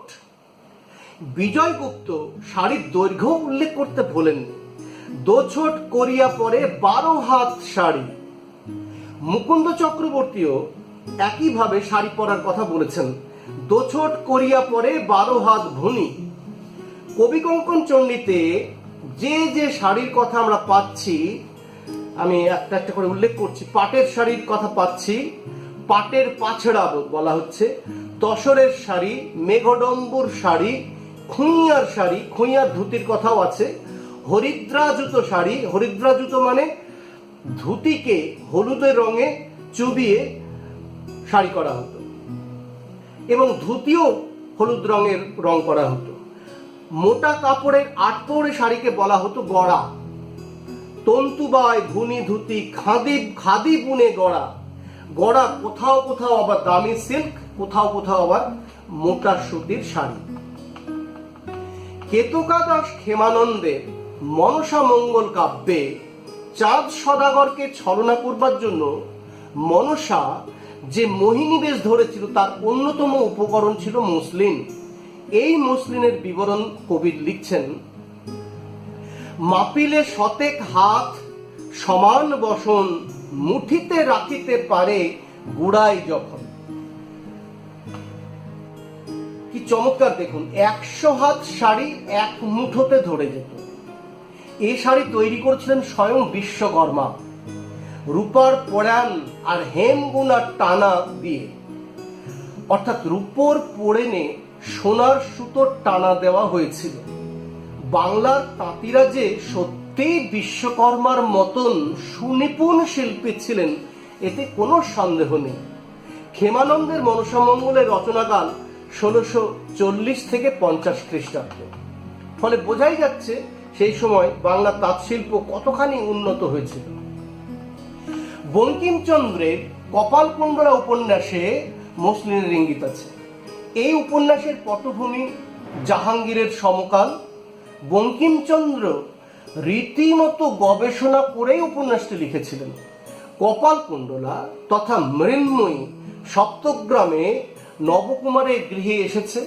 বিজয়গুপ্ত শাড়ির দৈর্ঘ্য উল্লেখ করতে ভোলেননি। দোছোট করিয়া পরে 12 হাত শাড়ি। মুকুন্দ চক্রবর্তীও একইভাবে শাড়ি পরার কথা বলেছেন, দোছোট করিয়া পরে 12 হাত ভুনি। কবি কঙ্কন চণ্ডীতে যে যে শাড়ির কথা আমরা পাচ্ছি, আমি একটা একটা করে উল্লেখ করছি। পাটের শাড়ির কথা পাচ্ছি, পাটের পাছড়া বলা হচ্ছে, তসরের শাড়ি, মেঘডম্বুর শাড়ি, খুঁইয়ার শাড়ি, খুঁইয়ার ধুতির কথাও আছে, হরিদ্রাজুত শাড়ি, হরিদ্রাজুত মানে ধুতিকে হলুদের রঙে চুবিয়ে শাড়ি করা হতো এবং ধুতিও হলুদ রঙের রং করা হতো। মোটা কাপড়ের আটপৌরে শাড়িকে বলা হতো গড়া। তন্তুবায় ঘুনি ধুতি, খাদি বুনে গড়া। গড়া কোথাও কোথাও আবার দামি সিল্ক, কোথাও কোথাও আবার মোটা সুতির শাড়ি। কেতকা দাস ক্ষেমানন্দের মনসা মঙ্গল কাব্যে চাঁদ সদাগরকে ছলনা করবার জন্য মনসা যে মোহিনী বেশ ধরেছিল তার অন্যতম উপকরণ ছিল মসলিন। এই মসলিনের বিবরণ কবি লিখছেন, মাপিলে শতেক হাত সমান বসন, মুঠিতে রাখিতে পারে গুড়াই যখন। কি চমৎকার দেখুন, 100 হাত শাড়ি এক মুঠোতে ধরে যেত। এই শাড়ি তৈরি করেছিলেন স্বয়ং বিশ্বকর্মা, রূপার পরাণ আর হেমগুনা টানা দিয়ে, অর্থাৎ রূপোর পোড়েনে সোনার সুতোর টানা দেওয়া হয়েছিল। বাংলার তাঁতিরা যে সত্যি বিশ্বকর্মার মতন সুনিপুণ শিল্পী ছিলেন এতে কোনো সন্দেহ নেই। ক্ষেমানন্দের মনসামঙ্গলের রচনাকাল 1640 থেকে 50 খ্রিস্টাব্দ। ফলে বোঝাই যাচ্ছে সেই সময় বাংলা তাঁত শিল্প কতখানি উন্নত হয়েছিল। বঙ্কিমচন্দ্রের কপালকুণ্ডলা উপন্যাসে মসলিনের ইঙ্গিত আছে। এই উপন্যাসের পটভূমি জাহাঙ্গীরের সমকাল। বঙ্কিমচন্দ্র রীতিমতো গবেষণা করেই উপন্যাসটি লিখেছিলেন। কপালকুণ্ডলা তথা মৃন্ময়ী সপ্তগ্রামে নবকুমারের গৃহে এসেছে।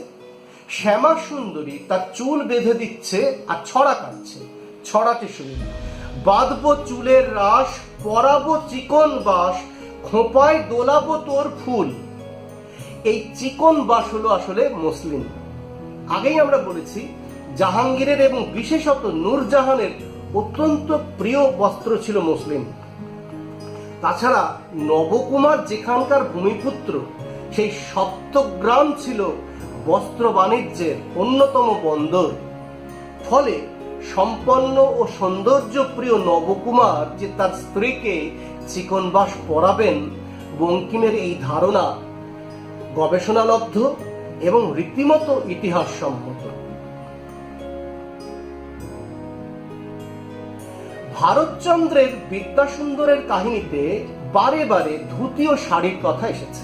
শ্যামা সুন্দরী তার চুল বেঁধে দিচ্ছে আর ছড়া কাটছে। ছড়াটি শুনুন, বাঁধবো চুলের রাস, পরাবো চিকন বাস, খোঁপায় দোলাবো তোর ফুল। এই চিকন বাস হলো আসলে মসলিন। আগেই আমরা বলেছি জাহাঙ্গীরের এবং বিশেষত নূরজাহানের অত্যন্ত প্রিয় বস্ত্র ছিল মসলিন। তাছাড়া নবকুমার যেখানকার ভূমিপুত্র, সেই সপ্তগ্রাম ছিল বস্ত্র বাণিজ্যের অন্যতম বন্দর। ফলে সম্পন্ন ও সৌন্দর্য প্রিয় নবকুমার যে তার স্ত্রীকে চিকনবাস পরাবেন, বঙ্কিমের এই ধারণা গবেষণালব্ধ এবং রীতিমতো ইতিহাস সম্মত। ভারতচন্দ্রের বিদ্যাসুন্দরের কাহিনীতে বারে বারে ধুতি ও শাড়ির কথা এসেছে।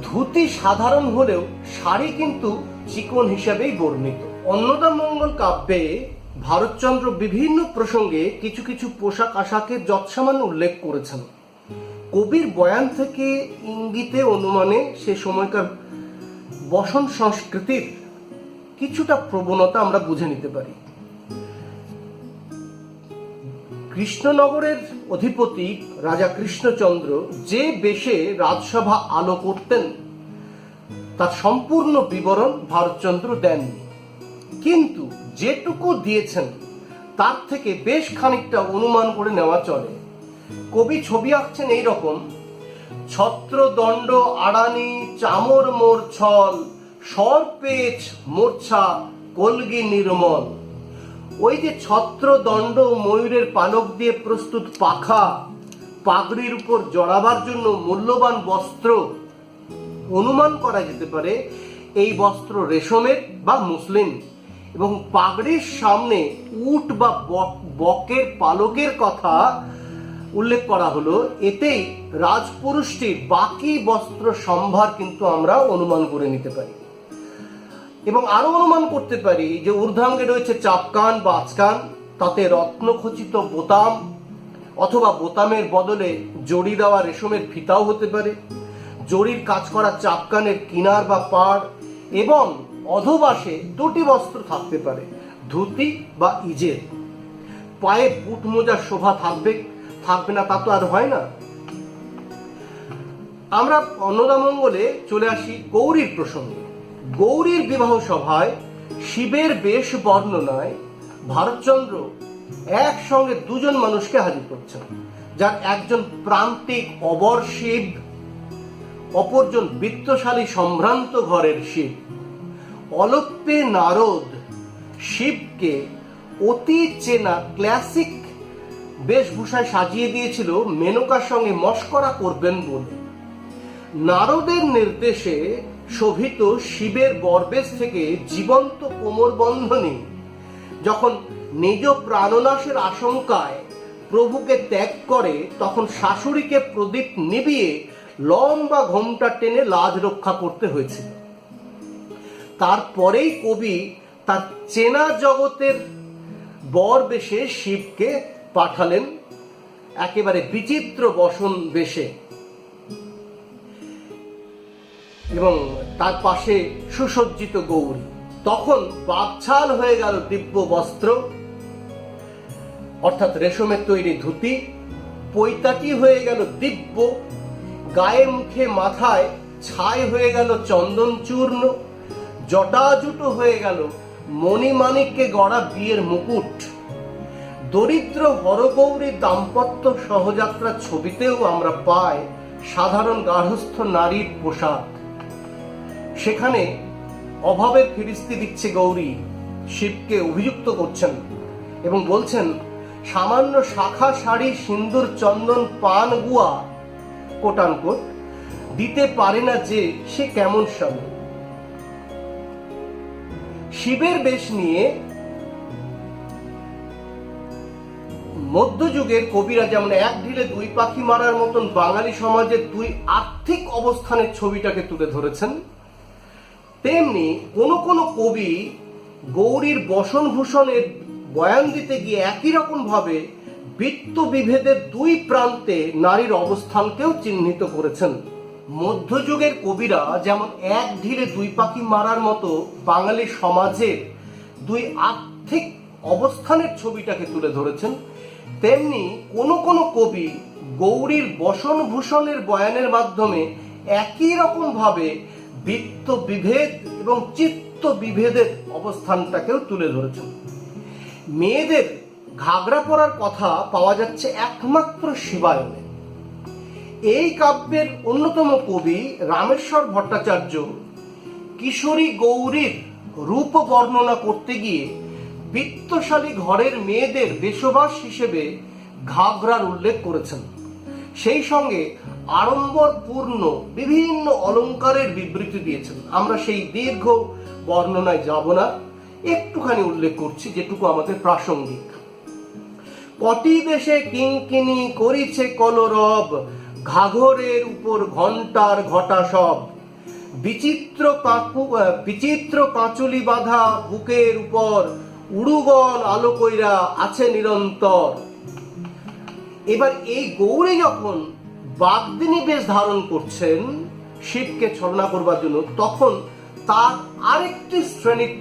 ধুতি সাধারণ হলেও শাড়ি কিন্তু চিকন হিসেবেই বর্ণিত। অন্নদামঙ্গল কাব্যে ভারতচন্দ্র বিভিন্ন প্রসঙ্গে কিছু কিছু পোশাক আশাকের যৎসামান্য উল্লেখ করেছেন। কবির বয়ান থেকে ইঙ্গিতে অনুমানে সে সময়কার বসন সংস্কৃতির কিছুটা প্রবণতা আমরা বুঝে নিতে পারি। কৃষ্ণনগরের অধিপতি রাজা কৃষ্ণচন্দ্র যে বেশে রাজসভা আলো করতেন তার সম্পূর্ণ বিবরণ ভারতচন্দ্র দেননি, কিন্তু যেটুকু দিয়েছেন তার থেকে বেশ খানিকটা অনুমান করে নেওয়া চলে। কবি ছবি আঁকছেন এইরকম, ছত্রদণ্ড আড়ানি চামর মোর ছল, সর্পেচ মূর্ছা কলগি নির্মল। ওই যে ছত্রদণ্ড ময়ূরের পালক দিয়ে প্রস্তুত পাখা, পাগড়ির উপর জড়াবার জন্য মূল্যবান বস্ত্র, অনুমান করা যেতে পারে এই বস্ত্র রেশমের বা মুসলিন। এবং পাগড়ির সামনে উট বা বকের পালকের কথা উল্লেখ করা হলো, এতেই রাজপুরুষটির বাকি বস্ত্র সম্ভার কিন্তু আমরা অনুমান করে নিতে পারি। এবং আরো অনুমান করতে পারি যে ঊর্ধ্বাঙ্গে রয়েছে চাপকান বা আচকান, তাতে রত্নখচিত বোতাম অথবা বোতামের বদলে জড়ি দেওয়া রেশমের ফিতাও হতে পারে, জড়ির কাজ করা চাপকানের কিনার বা পাড়, এবং অধোবাসে দুটি বস্ত্র থাকতে পারে, ধুতি বা ইজের। পায়ে বুট মোজার শোভা থাকবে না তা তো আর হয় না। আমরা অন্নদামঙ্গলে চলে আসি গৌরীর প্রসঙ্গে। গৌরীর বিবাহ সভায় শিবের বেশ বর্ণনায় ভারতচন্দ্র একসঙ্গে দুজন মানুষকে হাজির করছেন, যার একজন প্রান্তিক অবর শিব অপরজন বিত্তশালী সম্ভ্রান্ত ঘরের শিব। অলপ্যে নারদ শিবকে অতি চেনা ক্লাসিক বেশভূষায় সাজিয়ে দিয়েছিল মেনকার সঙ্গে মশকরা করবেন বলে। নারদের নির্দেশে শোভিত শিবের বরবেশ থেকে জীবন্ত কোমর বন্ধনী যখন নিজ প্রাণনাশের আশঙ্কায় প্রভুকে ত্যাগ করে, তখন শাশুড়িকে প্রদীপ নিভিয়ে লম্বা ঘোমটা টেনে লাজ রক্ষা করতে হয়েছিল। তারপরেই কবি তার চেনা জগতের বর বেশে শিবকে পাঠালেন একেবারে বিচিত্র বসন বেশে, এবং তার পাশে সুসজ্জিত গৌরী। তখন বাকছাল হয়ে গেল দিব্য বস্ত্র, অর্থাৎ রেশমের তৈরি ধুতি, পৈতাটি হয়ে গেল দিব্য, গায়ে মুখে মাথায় ছাই হয়ে গেল চন্দন চূর্ণ, জটাজুটো হয়ে গেল মণিমাণিক্যে গড়া বিয়ের মুকুট। দরিদ্র হরগৌরীর দাম্পত্য সহযাত্রার ছবিতেও আমরা পাই সাধারণ গার্হস্থ্য নারীর পোশাক। সেখানে অভাবের ফিরিস্তি দিচ্ছে গৌরী, শিবকে অভিযুক্ত করছেন এবং বলছেন, সামান্য শাখা শাড়ি সিন্দুর চন্দন পান গুয়া কোটানকোট দিতে পারে না যে, সে কেমন স্বামী। শিবের বেশ নিয়ে মধ্যযুগের কবিরা যেমন এক ঢিলে দুই পাখি মারার মতন বাঙালি সমাজের দুই আর্থিক অবস্থানের ছবিটাকে তুলে ধরেছেন, তেমনি কোন কবি গৌরীর বসনভূষণের বয়ান দিতে গিয়ে একই রকম ভাবে বৃত্ত বিভেদের দুই প্রান্তে নারীর অবস্থানকেও চিহ্নিত করেছেন। মধ্যযুগের কবিরা যেমন এক ঢিলে দুই পাখি মারার মতো বাঙালি সমাজের দুই আর্থিক অবস্থানের ছবিটাকে তুলে ধরেছেন, তেমনি কোন কবি গৌরীর বসনভূষণের বয়ানের মাধ্যমে একই রকম ভাবে বৃত্ত বিভেদ এবং চিত্ত বিভেদের অবস্থানটাকেও তুলে ধরেছেন। মেয়েদের ঘাগরা পরার কথা পাওয়া যাচ্ছে একমাত্র শিবায়নে। এই কাব্যের অন্যতম কবি রামেশ্বর ভট্টাচার্য কিশোরী গৌরীর রূপ বর্ণনা করতে গিয়ে বিত্তশালী ঘরের মেয়েদের বেশবাস হিসেবে ঘাগরার উল্লেখ করেছেন। সেই সঙ্গে আড়ম্বরপূর্ণ বিভিন্ন অলঙ্কারের বিবৃতি দিয়েছেন। আমরা সেই দীর্ঘ বর্ণনায় যাব না, একটুখানি উল্লেখ করছি যেটুকু আমাদের প্রাসঙ্গিক। কটি দেশে কিঙ্কিনি করিছে কলরব, ঘাঘরের উপর ঘন্টার ঘটা সব, বিচিত্র কাঁচুলি বাঁধা বুকের উপর, উড়ুগণ আলো কইরা আছে নিরন্তর। এবার এই গৌরী যখন বাগদিনী বেশ ধারণ করছেন শিবকে ছলনা করবার জন্য, তখন তার আরেকটি শ্রেণীর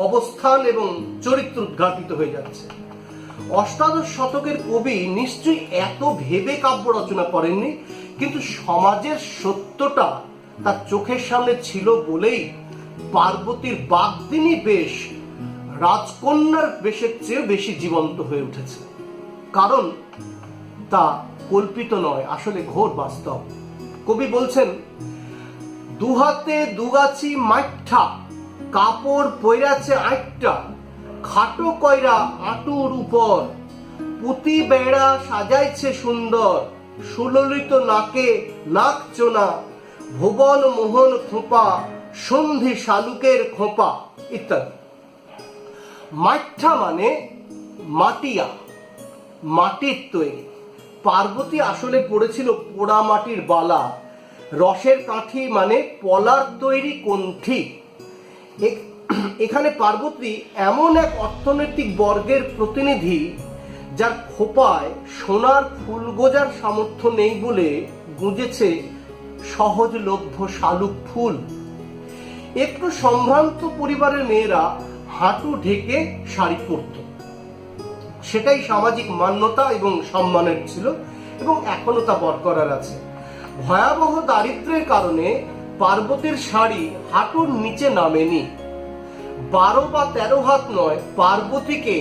অবস্থান এবং চরিত্র উদ্ঘাটিত হয়ে যাচ্ছে। অষ্টাদশ শতকের কবি নিশ্চয়ই এত ভেবে কাব্য রচনা করেননি, কিন্তু সমাজের সত্যটা তার চোখের সামনে ছিল বলেই পার্বতীর বাগদিনী বেশ রাজকন্যার বেশের চেয়ে বেশি জীবন্ত হয়ে উঠেছে। কারণ তা কল্পিত নয়, আসলে ঘোর বাস্তব। কবি বলছেন, দুহাতে দুগাছি মাঠা, কাপড় পইরাছে আটটা, খাটো কয়রা আটুর উপর, পুঁতি বেড়া সাজাইছে সুন্দর, সুললিত নাকে নাক চোনা, ভুবন মোহন খোঁপা, সন্ধি শালুকের খোঁপা ইত্যাদি। মাঠা মানে মাটিয়া, মাটির তৈরি। পার্বতী আসলে পড়েছিল পোড়া মাটির বালা। রসের কাঠি মানে পলার তৈরি কণ্ঠি। এখানে পার্বতী এমন এক অর্থনৈতিক বর্গের প্রতিনিধি যার খোপায় সোনার ফুল গোজার সামর্থ্য নেই বলে গুঁজেছে সহজলভ্য শালুক ফুল। একটু সম্ভ্রান্ত পরিবারের মেয়েরা হাঁটু ঢেকে শাড়ি পরত, সেটাই সামাজিক মান্যতা এবং সম্মানের ছিল, এবং এখনো তা বরকরার আছে। ভয়াবহ দারিদ্র্যের কারণে পার্বতীর শাড়ি হাঁটুর নিচে নামেনি। 12 বা 13 হাত নয়, পার্বতীকে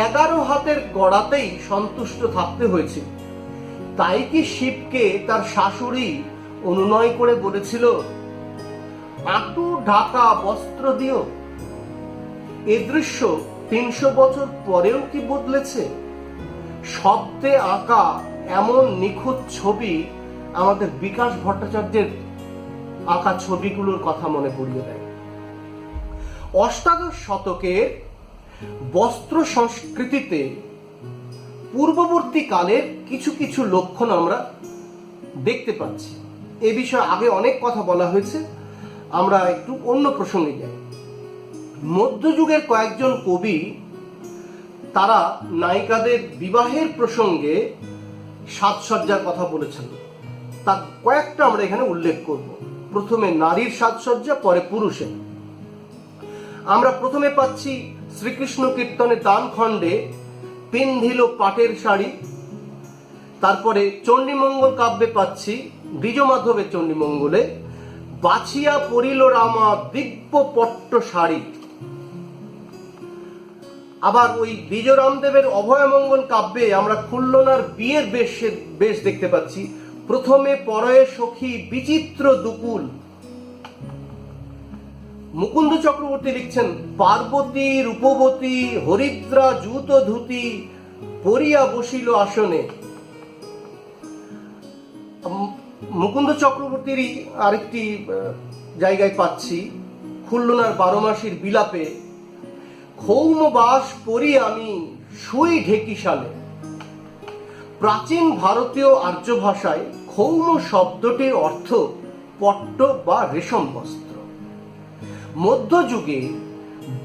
11 হাতের গড়াতেই সন্তুষ্ট থাকতে হয়েছে। তাই কি শিবকে তার শাশুড়ি অনুনয় করে বলেছিল, আঁটু ঢাকা বস্ত্র দিও। এ দৃশ্য 300 বছর পরেও কি বদলেছে? শব্দে আঁকা এমন নিখুঁত ছবি আমাদের বিকাশ ভট্টাচার্যের আঁকা ছবিগুলোর কথা মনে পড়িয়ে দেয়। অষ্টাদশ শতকের বস্ত্র সংস্কৃতিতে পূর্ববর্তী কালের কিছু কিছু লক্ষণ আমরা দেখতে পাচ্ছি। এ বিষয়ে আগে অনেক কথা বলা হয়েছে, আমরা একটু অন্য প্রসঙ্গে যাই। মধ্যযুগের কয়েকজন কবি তারা নায়িকাদের বিবাহের প্রসঙ্গে সাজসজ্জার কথা বলেছেন। তার কয়েকটা আমরা এখানে উল্লেখ করব। প্রথমে নারীর সাজসজ্জা, পরে পুরুষের। আমরা প্রথমে পাচ্ছি শ্রীকৃষ্ণ কীর্তনে দান খণ্ডে পিন্ধিল পাটের শাড়ি। তারপরে চণ্ডীমঙ্গল কাব্যে পাচ্ছি দ্বিজমাধবের চণ্ডীমঙ্গলে বাছিয়া পরিল রামা দিব্য পট্ট শাড়ি। আবার ওই দ্বিজরামদেবের অভয়মঙ্গল কাব্যে আমরা খুল্লনার বিয়ের বেশ দেখতে পাচ্ছি। প্রথমে পরয়ে সখী বিচিত্র দুকুল। মুকুন্দ চক্রবর্তী লিখছেন, পার্বতী রূপবতী হরিদ্রা জুত ধুতি পরিয়া বসিল আসনে। মুকুন্দ চক্রবর্তীরই আরেকটি জায়গায় পাচ্ছি খুল্লনার 12 মাসির বিলাপে, ক্ষৌম বাস পরি আমি শুই ঢেকিশালে। প্রাচীন ভারতীয় আর্য ভাষায় ক্ষৌম শব্দটির অর্থ পট্ট বা রেশম বস্ত্র। মধ্যযুগে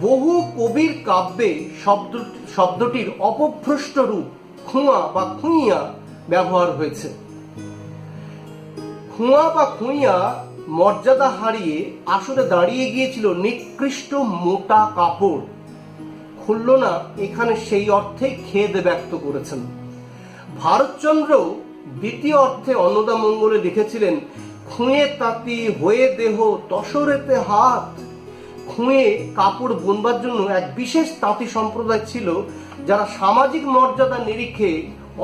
বহু কবির কাব্যে শব্দটির অপভ্রষ্ট রূপ খুঁয়া বা খুঁইয়া ব্যবহার হয়েছে। খুঁয়া বা খুঁইয়া মর্যাদা হারিয়ে আসলে দাঁড়িয়ে গিয়েছিল নিকৃষ্ট মোটা কাপড়। খুল্লনা এখানে সেই অর্থে খেদ ব্যক্ত করেছেন। ভারতচন্দ্র দ্বিতীয় অর্থে অন্নদামঙ্গলে লিখেছিলেন, খুঁয়ে তাঁতি হয়ে দেহ তসরেতে হাত। খুঁয়ে কাপড় বুনবার জন্য এক বিশেষ তাঁতি সম্প্রদায় ছিল, যারা সামাজিক মর্যাদা নিরিখে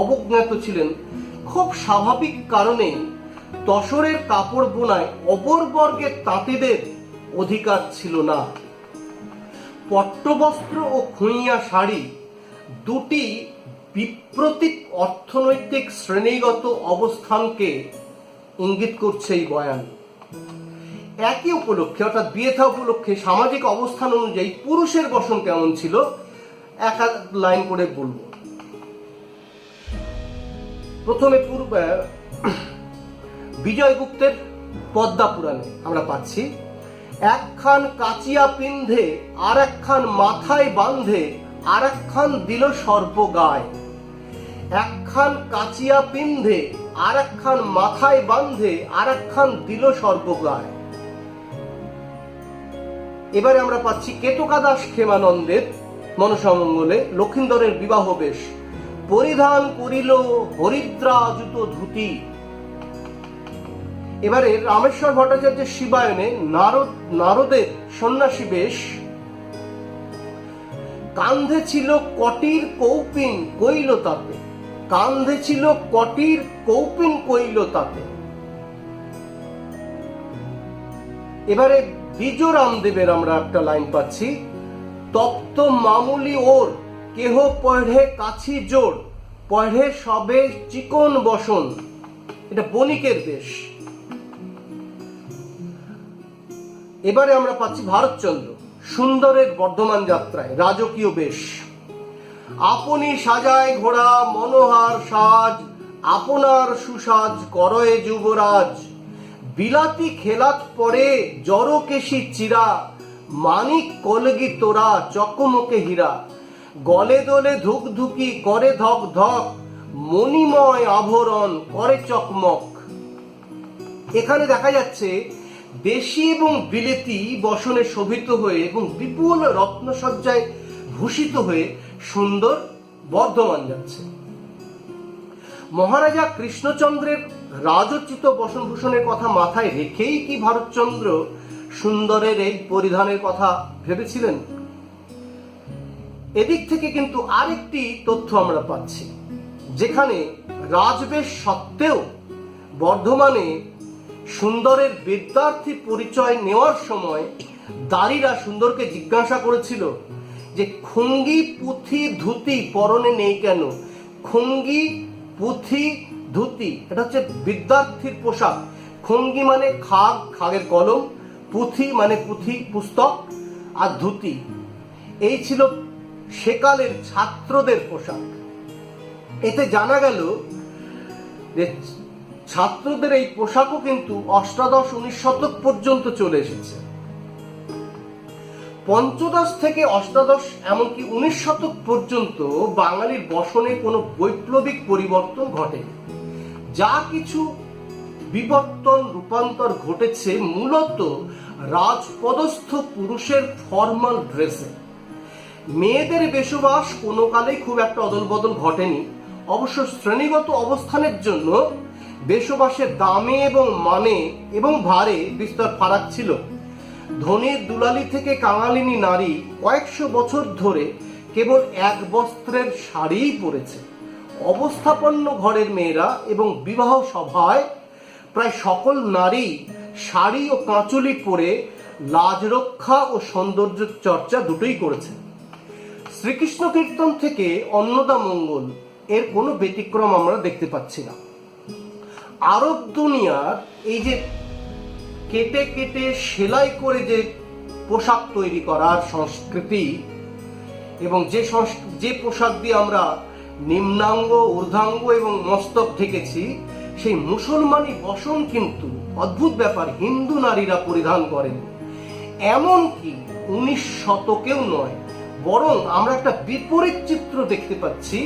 অবজ্ঞাত ছিলেন। খুব স্বাভাবিক কারণে তসরের কাপড় বোনায় অপর বর্গের তাঁতিদের অধিকার ছিল না। পট্টবস্ত্র ও খুঁইয়া শাড়ি দুটি বিপ্রতীক অর্থনৈতিক শ্রেণীগত অবস্থানকে ইঙ্গিত করছে এই বয়ান। একই উপলক্ষে অর্থাৎ বিয়ে থা উপলক্ষে সামাজিক অবস্থান অনুযায়ী পুরুষের বসন কেমন ছিল এক লাইন করে বলবো। প্রথমে বিজয়গুপ্তের পদ্মা পুরাণে আমরা পাচ্ছি, একখান কাচিয়া পিন্ধে আর একখান মাথায় বাঁধে আর একখান দিল সর্প গায়। একখান কাচিয়া পিন্ধে আর একখান মাথায় বাঁধে আর একখান দিল সর্প গায়। এবারে আমরা পাচ্ছি কেতকা দাস ক্ষেমানন্দের মনসামঙ্গলে লক্ষিন্দরের বিবাহ বেশ, পরিধান করিল হরিদ্রা জুত ধুতি। এবারে রামেশ্বর ভট্টাচার্যের শিবায়নে নারদের সন্ন্যাসী বেশ, কান্ধে ছিল কটির কৌপিন কইল তাতে। কান্ধে ছিল কটির কৌপিন কইল তাতে। এবারে দ্বিজরামদেবের আমরা একটা লাইন পাচ্ছি, তপ্ত মামুলি ওর কেহ পড়ে কাছি জোর, পড়ে সবে চিকন বসন। এটা বণিকের বেশ। এবারে আমরা পাচ্ছি ভারতচন্দ্র সুন্দরের বর্ধমান যাত্রায় রাজকীয় বেশ, আপনি সাজায় ঘোড়া মনোহার সাজ, আপনার সুসাজ করয়ে যুবরাজ। বিলাতি খেলাত পরে জড়কেশি চিরা, মানিক কলগি তোরা চকমকে হীরা। গলে দোলে ধুকধুকি করে ধক ধক, মণিময় আভরণ করে চকমক। এখানে দেখা যাচ্ছে দেশি এবং বিলেতি বসনে শোভিত হয়ে এবং বিপুল রত্নসজ্জায় ভূষিত হয়ে সুন্দর বর্ধমান যাচ্ছে। মহারাজা কৃষ্ণচন্দ্রের রাজোচিত বসনভূষণের কথা মাথায় রেখেই কি ভারতচন্দ্র সুন্দরের এই পরিধানের কথা ভেবেছিলেন? এদিক থেকে কিন্তু আরেকটি তথ্য আমরা পাচ্ছি, যেখানে রাজবেশ সত্ত্বেও বর্ধমানে সুন্দরের বিদ্যার্থী পরিচয় নেওয়ার সময় দারীরা সুন্দরকে জিজ্ঞাসা করেছিল যে খুঙ্গি পুঁথি ধুতি পরনে নেই কেন? খুঙ্গি পুঁথি ধুতি এটা হচ্ছে বিদ্যার্থীর পোশাক। খুঙ্গি মানে খাগ, খাগের কলম, পুঁথি মানে পুঁথি পুস্তক, আর ধুতি এই ছিল সেকালের ছাত্রদের পোশাক। এতে জানা গেল যে ছাত্রদের এই পোশাকও কিন্তু অষ্টাদশ 19 শতক পর্যন্ত চলে এসেছে। পঞ্চদশ থেকে অষ্টাদশ এমনকি 19 শতক পর্যন্ত বাঙালির বসনে কোনো বৈপ্লবিক পরিবর্তন ঘটেনি। যা কিছু বিবর্তন রূপান্তর ঘটেছে মূলত রাজপদস্থ পুরুষের ফর্মাল ড্রেসে। মেয়েদের বেশবাস কোনো কালেই খুব একটা অদল বদল ঘটেনি। অবশ্য শ্রেণীগত অবস্থানের জন্য বেশবাসের দামে এবং মানে এবং ভারে বিস্তর ফারাক ছিল। ধনীর দুলালি থেকে কাঙালিনী নারী কয়েকশো বছর ধরে কেবল এক বস্ত্রের শাড়িই পরেছে। অবস্থাপন্ন ঘরের মেয়েরা এবং বিবাহ সভায় প্রায় সকল নারী শাড়ি ও কাঁচুলি পরে লাজ রক্ষা ও সৌন্দর্য চর্চা দুটোই করেছে। শ্রীকৃষ্ণ কীর্তন থেকে অন্নদা মঙ্গল এর কোনো ব্যতিক্রম আমরা দেখতে পাচ্ছি না। আরব দুনিয়ার এই যে কেটে কেটে সেলাই করে যে পোশাক তৈরি করার সংস্কৃতি এবং যে পোশাক দিয়ে আমরা নিম্নাঙ্গ, ঊর্ধ্বাঙ্গ এবং মস্তক ঢেকেছি, সেই মুসলমানি বসন কিন্তু অদ্ভুত ব্যাপার হিন্দু নারীরা পরিধান করেন। এমনকি 19 শতকেও নয়, বরং আমরা একটা বিপরীত চিত্র দেখতে পাচ্ছি।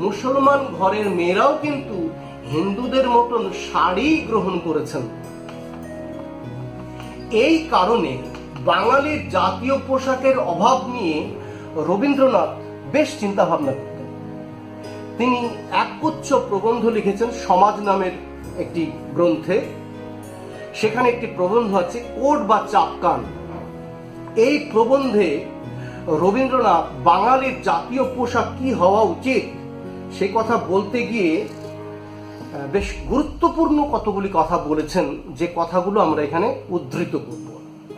মুসলমান ঘরের মেয়েরাও কিন্তু হিন্দুদের মতন শাড়ি গ্রহণ করেছেন। এই কারণে বাঙালির জাতীয় পোশাকের অভাব নিয়ে রবীন্দ্রনাথ বেশ চিন্তা ভাবনা করতেন। তিনি একগুচ্ছ প্রবন্ধ লিখেছেন সমাজ নামের একটি গ্রন্থে। সেখানে একটি প্রবন্ধ আছে কোট বা চাপকান। এই প্রবন্ধে রবীন্দ্রনাথ বাঙালির জাতীয় পোশাক কি হওয়া উচিত সে কথা বলতে গিয়ে বেশ গুরুত্বপূর্ণ কতগুলি কথা বলেছেন, যে কথাগুলো আমরা এখানে উদ্ধৃত করব।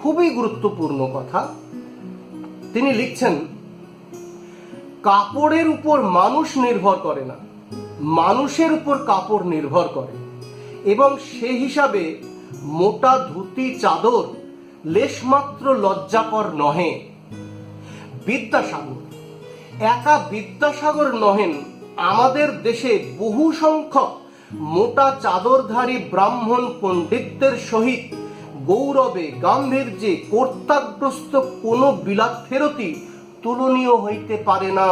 খুবই গুরুত্বপূর্ণ কথা। তিনি লিখছেন, কাপড়ের উপর মানুষ নির্ভর করে না, মানুষের উপর কাপড় নির্ভর করে, এবং সে হিসাবে মোটা ধুতি চাদর লেশমাত্র লজ্জাকর নহে। বিদ্যাসাগর, একা বিদ্যাসাগর নহেন, আমাদের দেশে বহু সংখ্যক মোটা চাদরধারী ব্রাহ্মণ পণ্ডিতদের সহিত গৌরবে গাম্ভীর্যে কর্তাগ্রস্ত কোনো বিলাত ফেরতি তুলনীয় হইতে পারে না।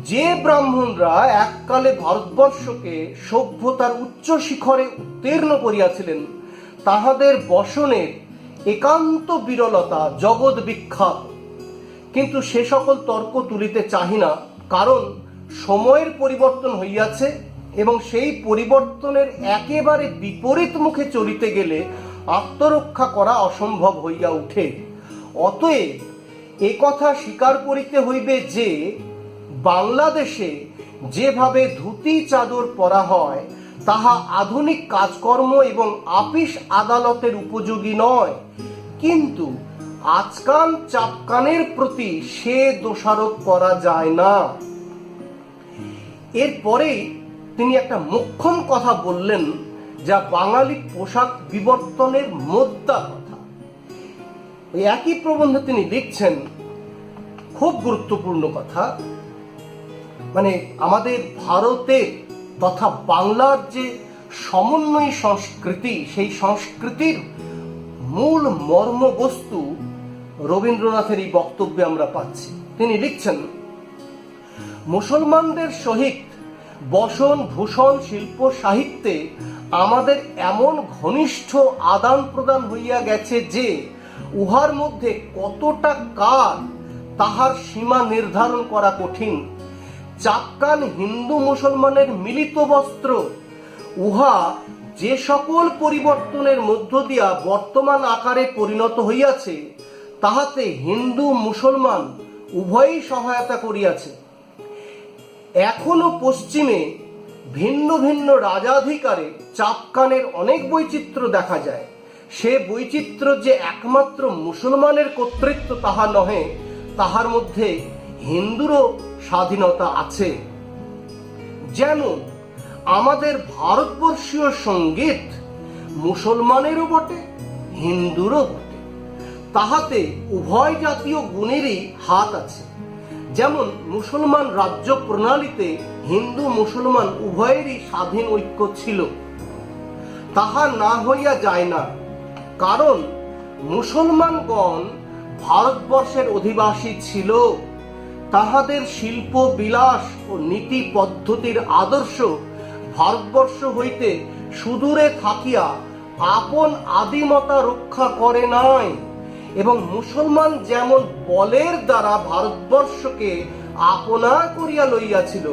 যে ব্রাহ্মণরা এককালে ভারতবর্ষকে সভ্যতার উচ্চ শিখরে উত্তীর্ণ করিয়াছিলেন, তাহাদের বসনের একান্ত বিরলতা জগৎ বিখ্যাত। কিন্তু সে সকল তর্ক তুলিতে চাহি না, কারণ সময়ের পরিবর্তন হইয়াছে এবং সেই পরিবর্তনের একেবারে বিপরীত মুখে চলিতে গেলে আত্মরক্ষা করা অসম্ভব হইয়া উঠে। অতএব এ কথা স্বীকার করিতে হইবে যে বাংলাদেশে যেভাবে ধুতি চাদর পরা হয় তাহা আধুনিক কাজকর্ম এবং আপিস আদালতের উপযোগী নয়, কিন্তু আজকাল চাপকানের প্রতি সে দোষারোপ করা যায় না। এরপরেই তিনি একটা মোক্ষম কথা বললেন, যা বাঙালি পোশাক বিবর্তনের মোদ্দা কথা। এই একই প্রবন্ধে তিনি লিখছেন, খুব গুরুত্বপূর্ণ কথা, মানে আমাদের ভারতের তথা বাংলার যে সমন্বয়ী সংস্কৃতি, সেই সংস্কৃতির মূল মর্মবস্তু রবীন্দ্রনাথের এই বক্তব্যে আমরা পাচ্ছি। তিনি লিখছেন, মুসলমানদের সহিত বসন ভূষণ শিল্প সাহিত্যে আমাদের এমন ঘনিষ্ঠ আদান প্রদান হইয়া গেছে যে উহার মধ্যে কতটা কাল তাহার সীমা নির্ধারণ করা কঠিন। চাপকান হিন্দু মুসলমানের মিলিত বস্ত্র, উহা যে সকল পরিবর্তনের মধ্য দিয়া বর্তমান আকারে পরিণত হইয়াছে, তাহাতে হিন্দু মুসলমান উভয়ই সহায়তা করিয়াছে। এখনো পশ্চিমে ভিন্ন ভিন্ন রাজাধিকারে চাপকানের অনেক বৈচিত্র্য দেখা যায়। সে বৈচিত্র্য যে একমাত্র মুসলমানের কর্তৃত্ব তাহা নহে, তাহার মধ্যে হিন্দুরও স্বাধীনতা আছে। যেমন আমাদের ভারতবর্ষীয় সঙ্গীত মুসলমানেরও বটে, হিন্দুরও বটে, তাহাতে উভয় জাতীয় গুণেরই হাত আছে। যেমন মুসলমান রাজ্য প্রণালীতে হিন্দু মুসলমান উভয়েরই স্বাধীন ঐক্য ছিল, তাহা না হইয়া যায় না। কারণ মুসলমানগণ ভারতবর্ষের অধিবাসী ছিল, তাহাদের শিল্প বিলাস ও নীতি পদ্ধতির আদর্শ ভারতবর্ষ হইতে সুদূরে থাকিয়া আপন আদিমতা রক্ষা করে নাই। এবং মুসলমান যেমন বলের দ্বারা ভারতবর্ষকে আপনা করিয়া লইয়াছিল,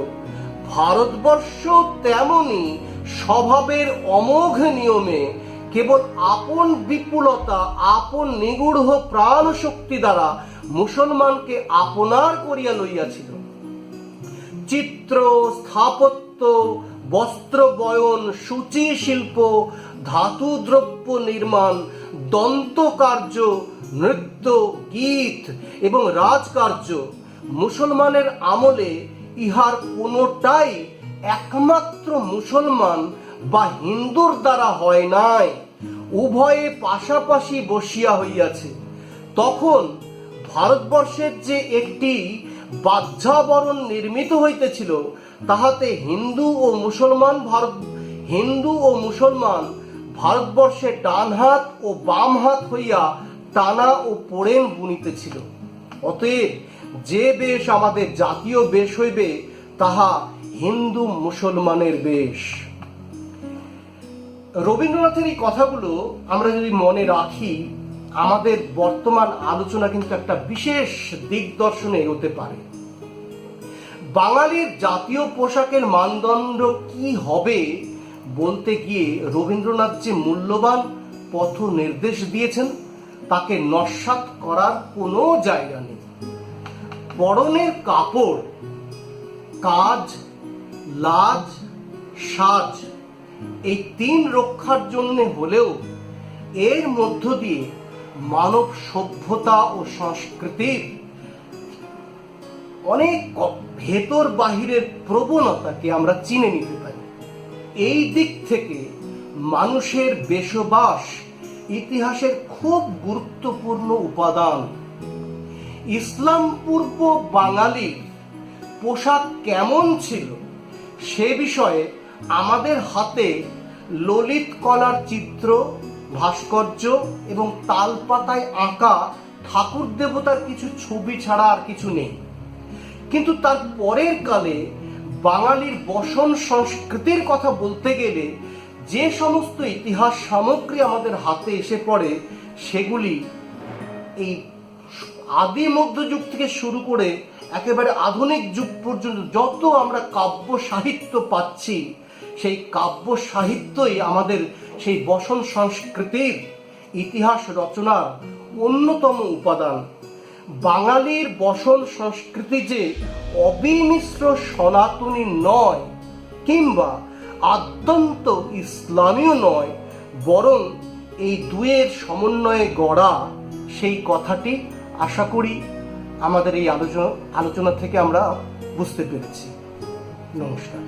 ভারতবর্ষ তেমনি স্বভাবের অমোঘ নিয়মে কেবল আপন বিপুলতা, আপন নিগূঢ় প্রাণ শক্তি দ্বারা মুসলমানকে আপনার করিয়া লইয়াছিল। চিত্র, স্থাপত্য, বস্ত্র বয়ন, সূচি শিল্প, ধাতু দ্রব্য নির্মাণ, দন্তকার্য, নৃত্য, গীত এবং রাজকার্য মুসলমানের আমলে ইহার কোনোটাই একমাত্র মুসলমান বা হিন্দুর দ্বারা হয় নাই, উভয়ে পাশাপাশি বসিয়া হইয়াছে। তখন ভারতবর্ষের যে একটি বাহ্যাবরণ নির্মিত হইতেছিল, তাহাতে হিন্দু ও মুসলমান ভারতবর্ষে ডান হাত ও বাম হাত হইয়া টানা ও পোড়েন বুনিতেছিল। অতএব যে বেশ আমাদের জাতীয় বেশ হইবে, তাহা হিন্দু মুসলমানের বেশ। রবীন্দ্রনাথের এই কথাগুলো আমরা যদি মনে রাখি, আমাদের বর্তমান আলোচনা কিন্তু একটা বিশেষ দিগদর্শনে এগোতে পারে। বাঙালির জাতীয় পোশাকের মানদণ্ড কি হবে বলতে গিয়ে রবীন্দ্রনাথ যে মূল্যবান পথ নির্দেশ দিয়েছেন, তাকে নস্যাৎ করার কোনো জায়গা নেই। পরনের কাপড়, কাজ, লাজ, সাজ, এই তিন রক্ষার জন্য হলেও এর মধ্য দিয়ে মানব সভ্যতা ও সংস্কৃতির অনেক ভেতর বাহিরের প্রবণতাকে আমরা চিনে নিতে পারি। এই দিক থেকে মানুষের বেশবাস ইতিহাসের খুব গুরুত্বপূর্ণ উপাদান। ইসলাম পূর্ব বাঙালির পোশাক কেমন ছিল সে বিষয়ে আমাদের হাতে ললিত কলার চিত্র, ভাস্কর্য এবং তালপাতায় আঁকা ঠাকুর দেবতার কিছু ছবি ছাড়া আর কিছু নেই। কিন্তু তার পরের কালে বাঙালির বসন সংস্কৃতির কথা বলতে গেলে যে সমস্ত ইতিহাস সামগ্রী আমাদের হাতে এসে পড়ে, সেগুলি এই আদি মধ্যযুগ থেকে শুরু করে একেবারে আধুনিক যুগ পর্যন্ত যত আমরা কাব্য সাহিত্য পাচ্ছি, সেই কাব্য সাহিত্যই আমাদের সেই বসন সংস্কৃতির ইতিহাস রচনার অন্যতম উপাদান। বাঙালির বসন সংস্কৃতি যে অবিমিশ্র সনাতনী নয়, কিংবা আদ্যন্ত ইসলামীয় নয়, বরং এই দুয়ের সমন্বয়ে গড়া, সেই কথাটি আশা করি আমাদের এই আলোচনা থেকে আমরা বুঝতে পেরেছি। নমস্কার।